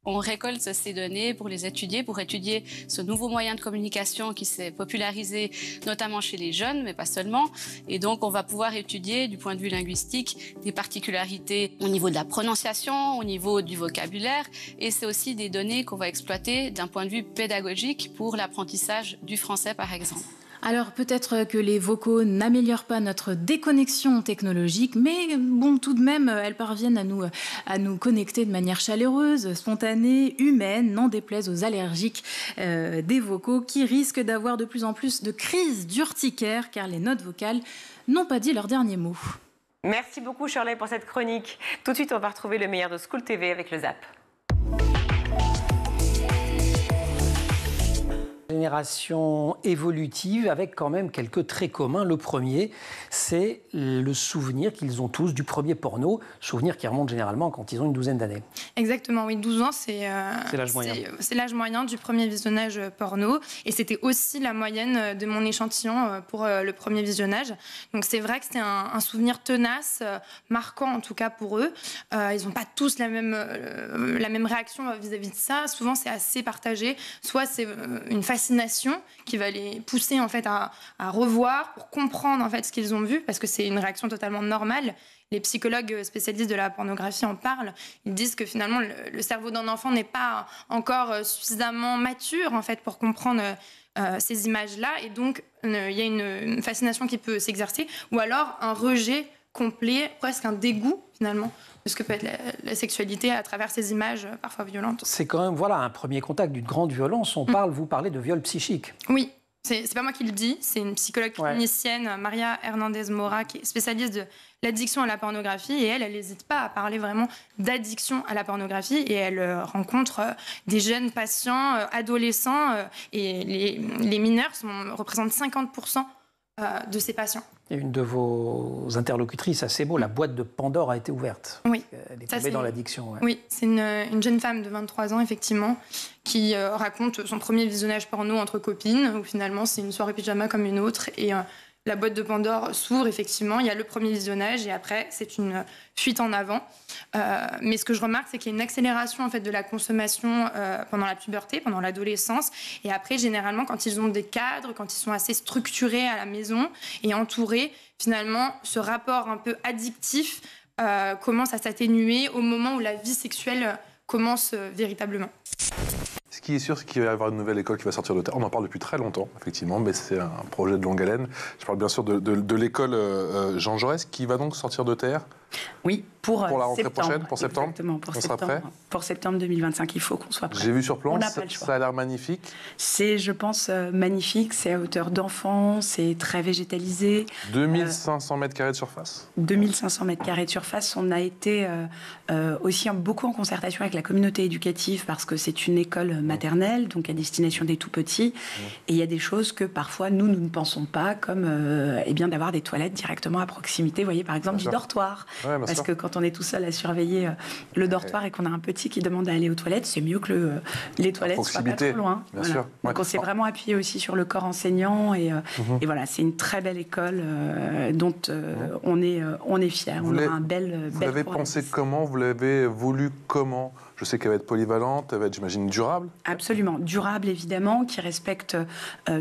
On récolte ces données pour les étudier, pour étudier ce nouveau moyen de communication qui s'est popularisé notamment chez les jeunes, mais pas seulement. Et donc, on va pouvoir étudier du point de vue linguistique des particularités au niveau de la prononciation, au niveau du vocabulaire. Et c'est aussi des données qu'on va exploiter d'un point de vue pédagogique pour l'apprentissage du français, par exemple. Alors peut-être que les vocaux n'améliorent pas notre déconnexion technologique, mais bon, tout de même, elles parviennent à nous connecter de manière chaleureuse, spontanée, humaine, n'en déplaise aux allergiques des vocaux qui risquent d'avoir de plus en plus de crises d'urticaire car les notes vocales n'ont pas dit leur dernier mot. Merci beaucoup Shirley pour cette chronique. Tout de suite, on va retrouver le meilleur de School TV avec le Zap. génération évolutive avec quand même quelques traits communs. Le premier, c'est le souvenir qu'ils ont tous du premier porno, souvenir qui remonte généralement quand ils ont une douzaine d'années. Exactement, oui, 12 ans, c'est l'âge moyen. C'est l'âge moyen du premier visionnage porno, et c'était aussi la moyenne de mon échantillon pour le premier visionnage. Donc c'est vrai que c'était un souvenir tenace, marquant en tout cas pour eux. Ils n'ont pas tous la même réaction vis-à-vis de ça. Souvent c'est assez partagé. Soit c'est une fascination qui va les pousser en fait à revoir pour comprendre en fait ce qu'ils ont vu, parce que c'est une réaction totalement normale. Les psychologues spécialistes de la pornographie en parlent. Ils disent que finalement le cerveau d'un enfant n'est pas encore suffisamment mature en fait pour comprendre ces images-là, et donc il y a une fascination qui peut s'exercer, ou alors un rejet complet, presque un dégoût finalement de ce que peut être la sexualité à travers ces images parfois violentes. C'est quand même un premier contact d'une grande violence. Vous parlez de viol psychique. Oui. C'est pas moi qui le dis, c'est une psychologue clinicienne, Maria Hernandez Mora, qui est spécialiste de l'addiction à la pornographie, et elle n'hésite pas à parler vraiment d'addiction à la pornographie, et elle rencontre des jeunes patients, adolescents, et les mineurs représentent 50% de ces patients. Et une de vos interlocutrices, assez beau, la boîte de Pandore a été ouverte. Oui. Elle est tombée dans l'addiction. Ouais. Oui, c'est une jeune femme de 23 ans, effectivement, qui raconte son premier visionnage porno entre copines, où finalement c'est une soirée pyjama comme une autre, et la boîte de Pandore s'ouvre, effectivement. Il y a le premier visionnage, et après, c'est une fuite en avant. Mais ce que je remarque, c'est qu'il y a une accélération en fait, de la consommation pendant la puberté, pendant l'adolescence. Et après, généralement, quand ils ont des cadres, quand ils sont assez structurés à la maison et entourés, finalement, ce rapport un peu addictif commence à s'atténuer au moment où la vie sexuelle commence véritablement. Ce qui est sûr, c'est qu'il va y avoir une nouvelle école qui va sortir de terre. On en parle depuis très longtemps, effectivement, mais c'est un projet de longue haleine. Je parle bien sûr de l'école Jean Jaurès, qui va donc sortir de terre. Oui, pour la rentrée septembre, prochaine, pour septembre. Exactement, pour on septembre. Sera prêt. Pour septembre 2025, il faut qu'on soit prêt. J'ai vu sur plan, on n'a pas le choix. Ça a l'air magnifique. C'est, je pense, magnifique. C'est à hauteur d'enfant, c'est très végétalisé. 2500 mètres carrés de surface. 2500 mètres carrés de surface. On a été aussi beaucoup en concertation avec la communauté éducative, parce que c'est une école maternelle, donc à destination des tout-petits. Et il y a des choses que parfois nous ne pensons pas, comme d'avoir des toilettes directement à proximité, vous voyez, par exemple, du dortoir. Ouais, parce que quand on est tout seul à surveiller le dortoir et qu'on a un petit qui demande à aller aux toilettes, c'est mieux que les toilettes soient pas trop loin. Voilà. Sûr. Ouais. Donc on s'est vraiment appuyé aussi sur le corps enseignant, et voilà, c'est une très belle école dont on est fiers. On aura un bel Vous l'avez pensé comment? Vous l'avez voulu comment? Je sais qu'elle va être polyvalente, elle va être, j'imagine, durable. Absolument, durable évidemment, qui respecte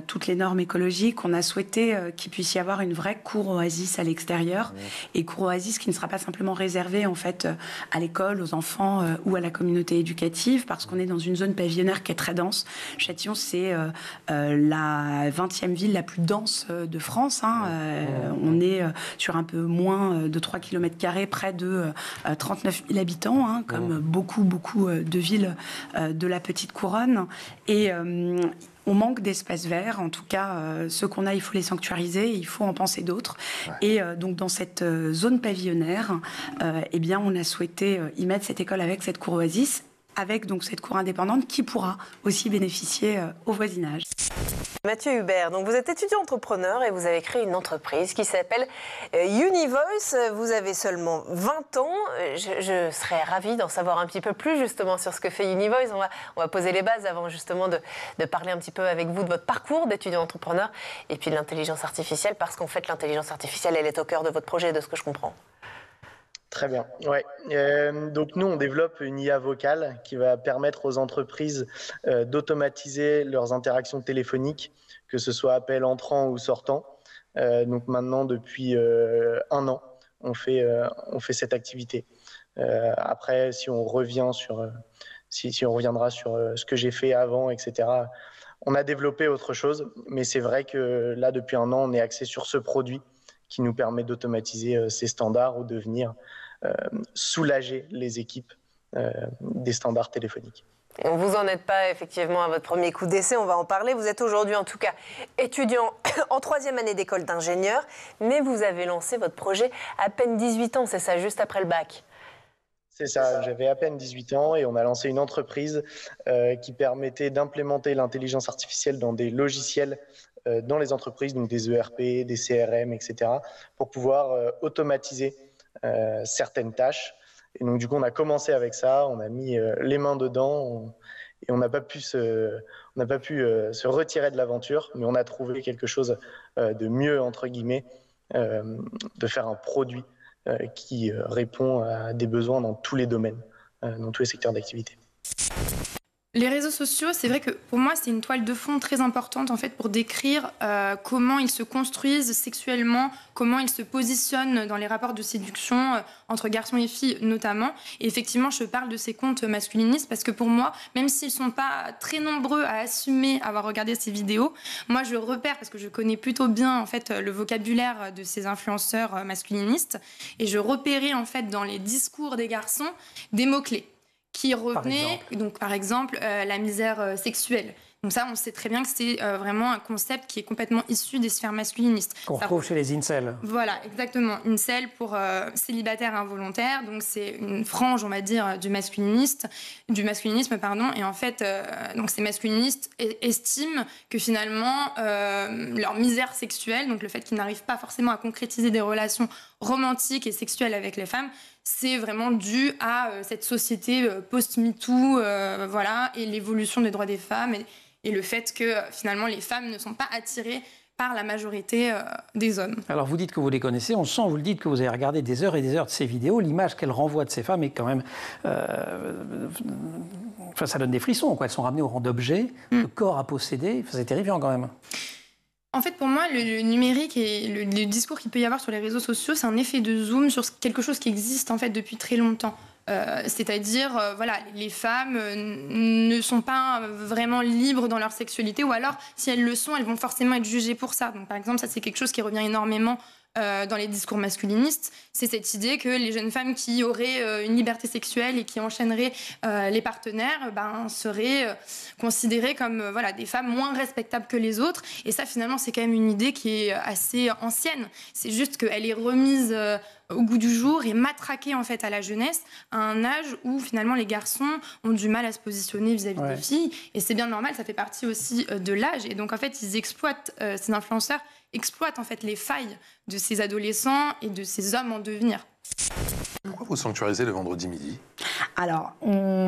toutes les normes écologiques. On a souhaité qu'il puisse y avoir une vraie cour oasis à l'extérieur, et cour oasis qui ne sera pas simplement réservée en fait à l'école, aux enfants ou à la communauté éducative, parce qu'on est dans une zone pavillonnaire qui est très dense. Châtillon, c'est la 20e ville la plus dense de France. On est sur un peu moins de 3 km², près de 39 000 habitants, comme beaucoup de villes de la petite couronne, et on manque d'espaces verts. En tout cas, ceux qu'on a, il faut les sanctuariser, il faut en penser d'autres. Et donc dans cette zone pavillonnaire, on a souhaité y mettre cette école avec cette cour oasis, avec donc cette cour indépendante qui pourra aussi bénéficier au voisinage. Mathieu Hubert, donc vous êtes étudiant entrepreneur et vous avez créé une entreprise qui s'appelle Univoice. Vous avez seulement 20 ans. Je serais ravie d'en savoir un petit peu plus justement sur ce que fait Univoice. On va poser les bases avant justement de parler un petit peu avec vous de votre parcours d'étudiant entrepreneur et puis de l'intelligence artificielle, parce qu'en fait l'intelligence artificielle, elle est au cœur de votre projet, de ce que je comprends. Très bien, ouais. Donc nous, on développe une IA vocale qui va permettre aux entreprises d'automatiser leurs interactions téléphoniques, que ce soit appel entrant ou sortant. Donc maintenant, depuis 1 an, on fait cette activité. Après, si on revient sur, si on reviendra sur ce que j'ai fait avant, etc., on a développé autre chose. Mais c'est vrai que là, depuis 1 an, on est axé sur ce produit qui nous permet d'automatiser ces standards ou de venir soulager les équipes des standards téléphoniques. Et vous n'en êtes pas effectivement à votre premier coup d'essai, on va en parler. Vous êtes aujourd'hui en tout cas étudiant en 3e année d'école d'ingénieur, mais vous avez lancé votre projet à peine 18 ans, c'est ça, juste après le bac? C'est ça, j'avais à peine 18 ans et on a lancé une entreprise qui permettait d'implémenter l'intelligence artificielle dans des logiciels dans les entreprises, donc des ERP, des CRM, etc., pour pouvoir automatiser certaines tâches. Et donc du coup, on a commencé avec ça, on a mis les mains dedans et on n'a pas pu se retirer de l'aventure, mais on a trouvé quelque chose de mieux, entre guillemets, de faire un produit qui répond à des besoins dans tous les domaines, dans tous les secteurs d'activité. Les réseaux sociaux, c'est vrai que pour moi, c'est une toile de fond très importante en fait pour décrire comment ils se construisent sexuellement, comment ils se positionnent dans les rapports de séduction entre garçons et filles notamment. Et effectivement, je parle de ces comptes masculinistes parce que pour moi, même s'ils ne sont pas très nombreux à assumer avoir regardé ces vidéos, moi je repère, parce que je connais plutôt bien en fait le vocabulaire de ces influenceurs masculinistes, et je repérais en fait dans les discours des garçons des mots-clés qui revenait, donc par exemple la misère sexuelle. Donc ça, on sait très bien que c'est vraiment un concept qui est complètement issu des sphères masculinistes. Qu'on retrouve chez les incels. Voilà, exactement. Incel pour célibataire involontaire. Donc c'est une frange, on va dire, du masculinisme, pardon. Et en fait, donc ces masculinistes estiment que finalement leur misère sexuelle, donc le fait qu'ils n'arrivent pas forcément à concrétiser des relations romantiques et sexuelles avec les femmes, c'est vraiment dû à cette société post-MeToo, voilà, et l'évolution des droits des femmes et le fait que finalement les femmes ne sont pas attirées par la majorité des hommes. Alors vous dites que vous les connaissez, on sent, vous le dites, que vous avez regardé des heures et des heures de ces vidéos. L'image qu'elles renvoient de ces femmes est quand même... Enfin, ça donne des frissons, quoi. Elles sont ramenées au rang d'objets, de corps à posséder. Enfin, c'est terrifiant quand même. En fait, pour moi, le numérique et le discours qu'il peut y avoir sur les réseaux sociaux, c'est un effet de zoom sur quelque chose qui existe en fait depuis très longtemps. C'est-à-dire, voilà, les femmes ne sont pas vraiment libres dans leur sexualité, ou alors, si elles le sont, elles vont forcément être jugées pour ça. Donc, par exemple, ça, c'est quelque chose qui revient énormément dans les discours masculinistes. C'est cette idée que les jeunes femmes qui auraient une liberté sexuelle et qui enchaîneraient les partenaires seraient considérées comme voilà, des femmes moins respectables que les autres. Et ça, finalement, c'est quand même une idée qui est assez ancienne. C'est juste qu'elle est remise au goût du jour et matraquée en fait à la jeunesse, à un âge où finalement les garçons ont du mal à se positionner vis-à-vis des filles. Et c'est bien normal, ça fait partie aussi de l'âge. Et donc en fait, ils exploitent, ces influenceurs exploitent en fait les failles de ces adolescents et de ces hommes en devenir. Pourquoi vous sanctuarisez le vendredi midi ? Alors,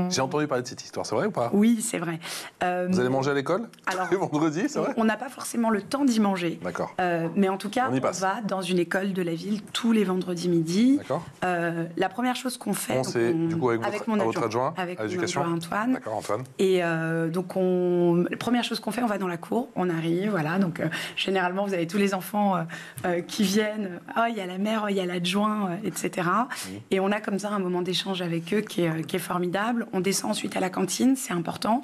j'ai entendu parler de cette histoire, c'est vrai ou pas ? Oui, c'est vrai. Vous allez manger à l'école ? Alors, le vendredi, c'est vrai ? On n'a pas forcément le temps d'y manger. D'accord. Mais en tout cas, on va dans une école de la ville tous les vendredis midi. D'accord. La première chose qu'on fait... Du coup, avec votre adjoint avec à l'éducation. mon adjoint Antoine. D'accord, Antoine. Et donc, la première chose qu'on fait, on va dans la cour, on arrive, voilà. Donc, généralement, vous avez tous les enfants qui viennent. Ah, il y a la mère, il y a l'adjoint, etc. Et on a comme ça un moment d'échange avec eux qui est formidable. On descend ensuite à la cantine, c'est important.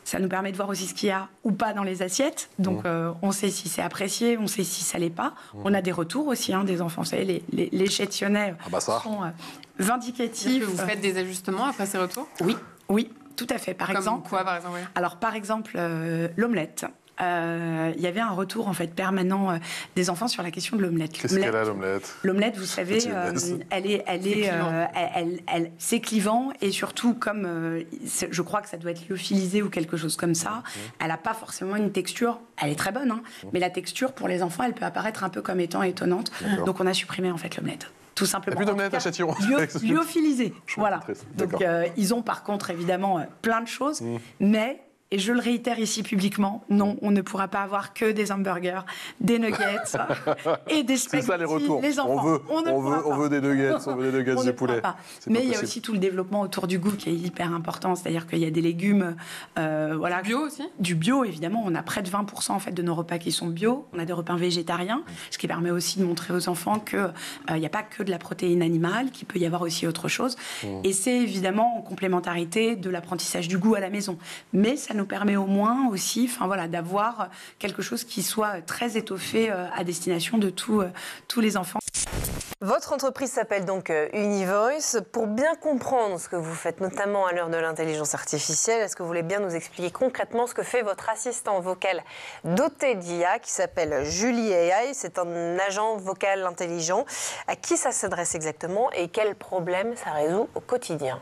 Ça nous permet de voir aussi ce qu'il y a ou pas dans les assiettes. Donc, on sait si c'est apprécié, on sait si ça l'est pas. On a des retours aussi des enfants. Vous savez, les l'échantillonnais sont vindicatifs. Vous faites des ajustements après ces retours ? Oui, tout à fait. Par exemple, quoi, par exemple ? Alors, par exemple, l'omelette. Il y avait un retour en fait permanent des enfants sur la question de l'omelette. Qu'est-ce qu'elle a, l'omelette ? L'omelette, vous savez, c'est clivant et surtout comme je crois que ça doit être lyophilisé ou quelque chose comme ça. Elle n'a pas forcément une texture. Elle est très bonne, mais la texture pour les enfants, elle peut apparaître un peu comme étant étonnante. Donc on a supprimé en fait l'omelette. Tout simplement. Il n'y a plus d'omelette à Châtillon. Lyophilisé. Voilà. Donc ils ont par contre évidemment plein de choses, mais et je le réitère ici publiquement, non, on ne pourra pas avoir que des hamburgers, des nuggets et des spaghettis. C'est ça les retours. Les enfants. On veut des nuggets, on veut des nuggets de poulet. Mais il y a aussi tout le développement autour du goût qui est hyper important, c'est-à-dire qu'il y a des légumes, voilà. Du bio aussi ? Du bio, évidemment. On a près de 20% en fait de nos repas qui sont bio. On a des repas végétariens, ce qui permet aussi de montrer aux enfants que il n'y a pas que de la protéine animale, qu'il peut y avoir aussi autre chose. Et c'est évidemment en complémentarité de l'apprentissage du goût à la maison. Mais ça nous permet au moins aussi, enfin voilà, d'avoir quelque chose qui soit très étoffé à destination de tous les enfants. Votre entreprise s'appelle donc Univoice. Pour bien comprendre ce que vous faites, notamment à l'heure de l'intelligence artificielle, est-ce que vous voulez bien nous expliquer concrètement ce que fait votre assistant vocal doté d'IA qui s'appelle Julie AI? C'est un agent vocal intelligent. À qui ça s'adresse exactement et quels problèmes ça résout au quotidien?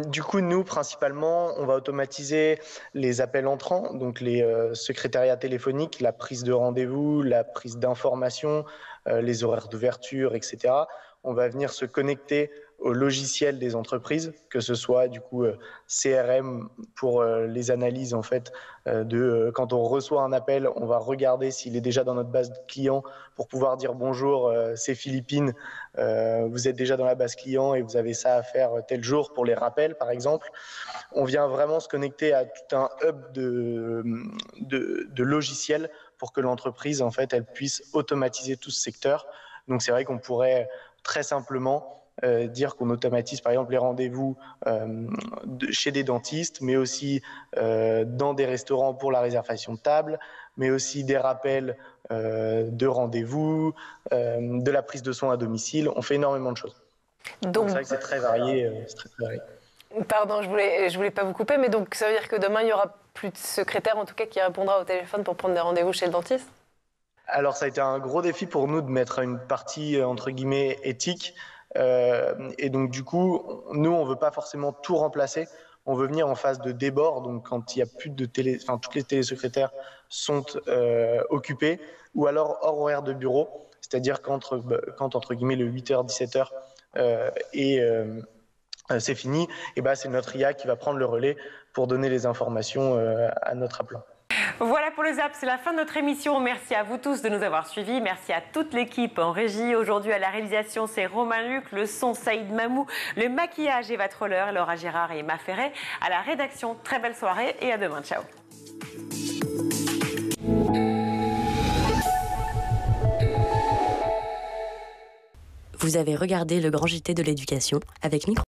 Du coup, nous, principalement, on va automatiser les appels entrants, donc les secrétariats téléphoniques, la prise de rendez-vous, la prise d'informations, les horaires d'ouverture, etc. On va venir se connecter au logiciel des entreprises, que ce soit du coup CRM pour les analyses en fait quand on reçoit un appel, on va regarder s'il est déjà dans notre base client pour pouvoir dire bonjour, c'est Philippine, vous êtes déjà dans la base client et vous avez ça à faire tel jour pour les rappels par exemple. On vient vraiment se connecter à tout un hub de logiciels pour que l'entreprise en fait elle puisse automatiser tout ce secteur. Donc c'est vrai qu'on pourrait très simplement dire qu'on automatise par exemple les rendez-vous chez des dentistes, mais aussi dans des restaurants pour la réservation de table, mais aussi des rappels de rendez-vous, de la prise de soins à domicile. On fait énormément de choses. Donc c'est vrai que c'est très varié. Pardon, je voulais pas vous couper, mais donc ça veut dire que demain il n'y aura plus de secrétaire en tout cas qui répondra au téléphone pour prendre des rendez-vous chez le dentiste? Alors ça a été un gros défi pour nous de mettre une partie entre guillemets éthique. Et donc du coup, nous on veut pas forcément tout remplacer. On veut venir en phase de débord, donc quand il y a plus de toutes les télésecrétaires sont occupées, ou alors hors horaire de bureau, c'est-à-dire quand entre guillemets le 8h-17h c'est fini, et c'est notre IA qui va prendre le relais pour donner les informations à notre appelant. Voilà pour le Zap, c'est la fin de notre émission. Merci à vous tous de nous avoir suivis. Merci à toute l'équipe en régie. Aujourd'hui à la réalisation, c'est Romain Luc, le son Saïd Mamou, le maquillage Eva Troller, Laura Gérard et Emma Ferret. À la rédaction, très belle soirée et à demain. Ciao. Vous avez regardé le Grand JT de l'éducation avec Micro.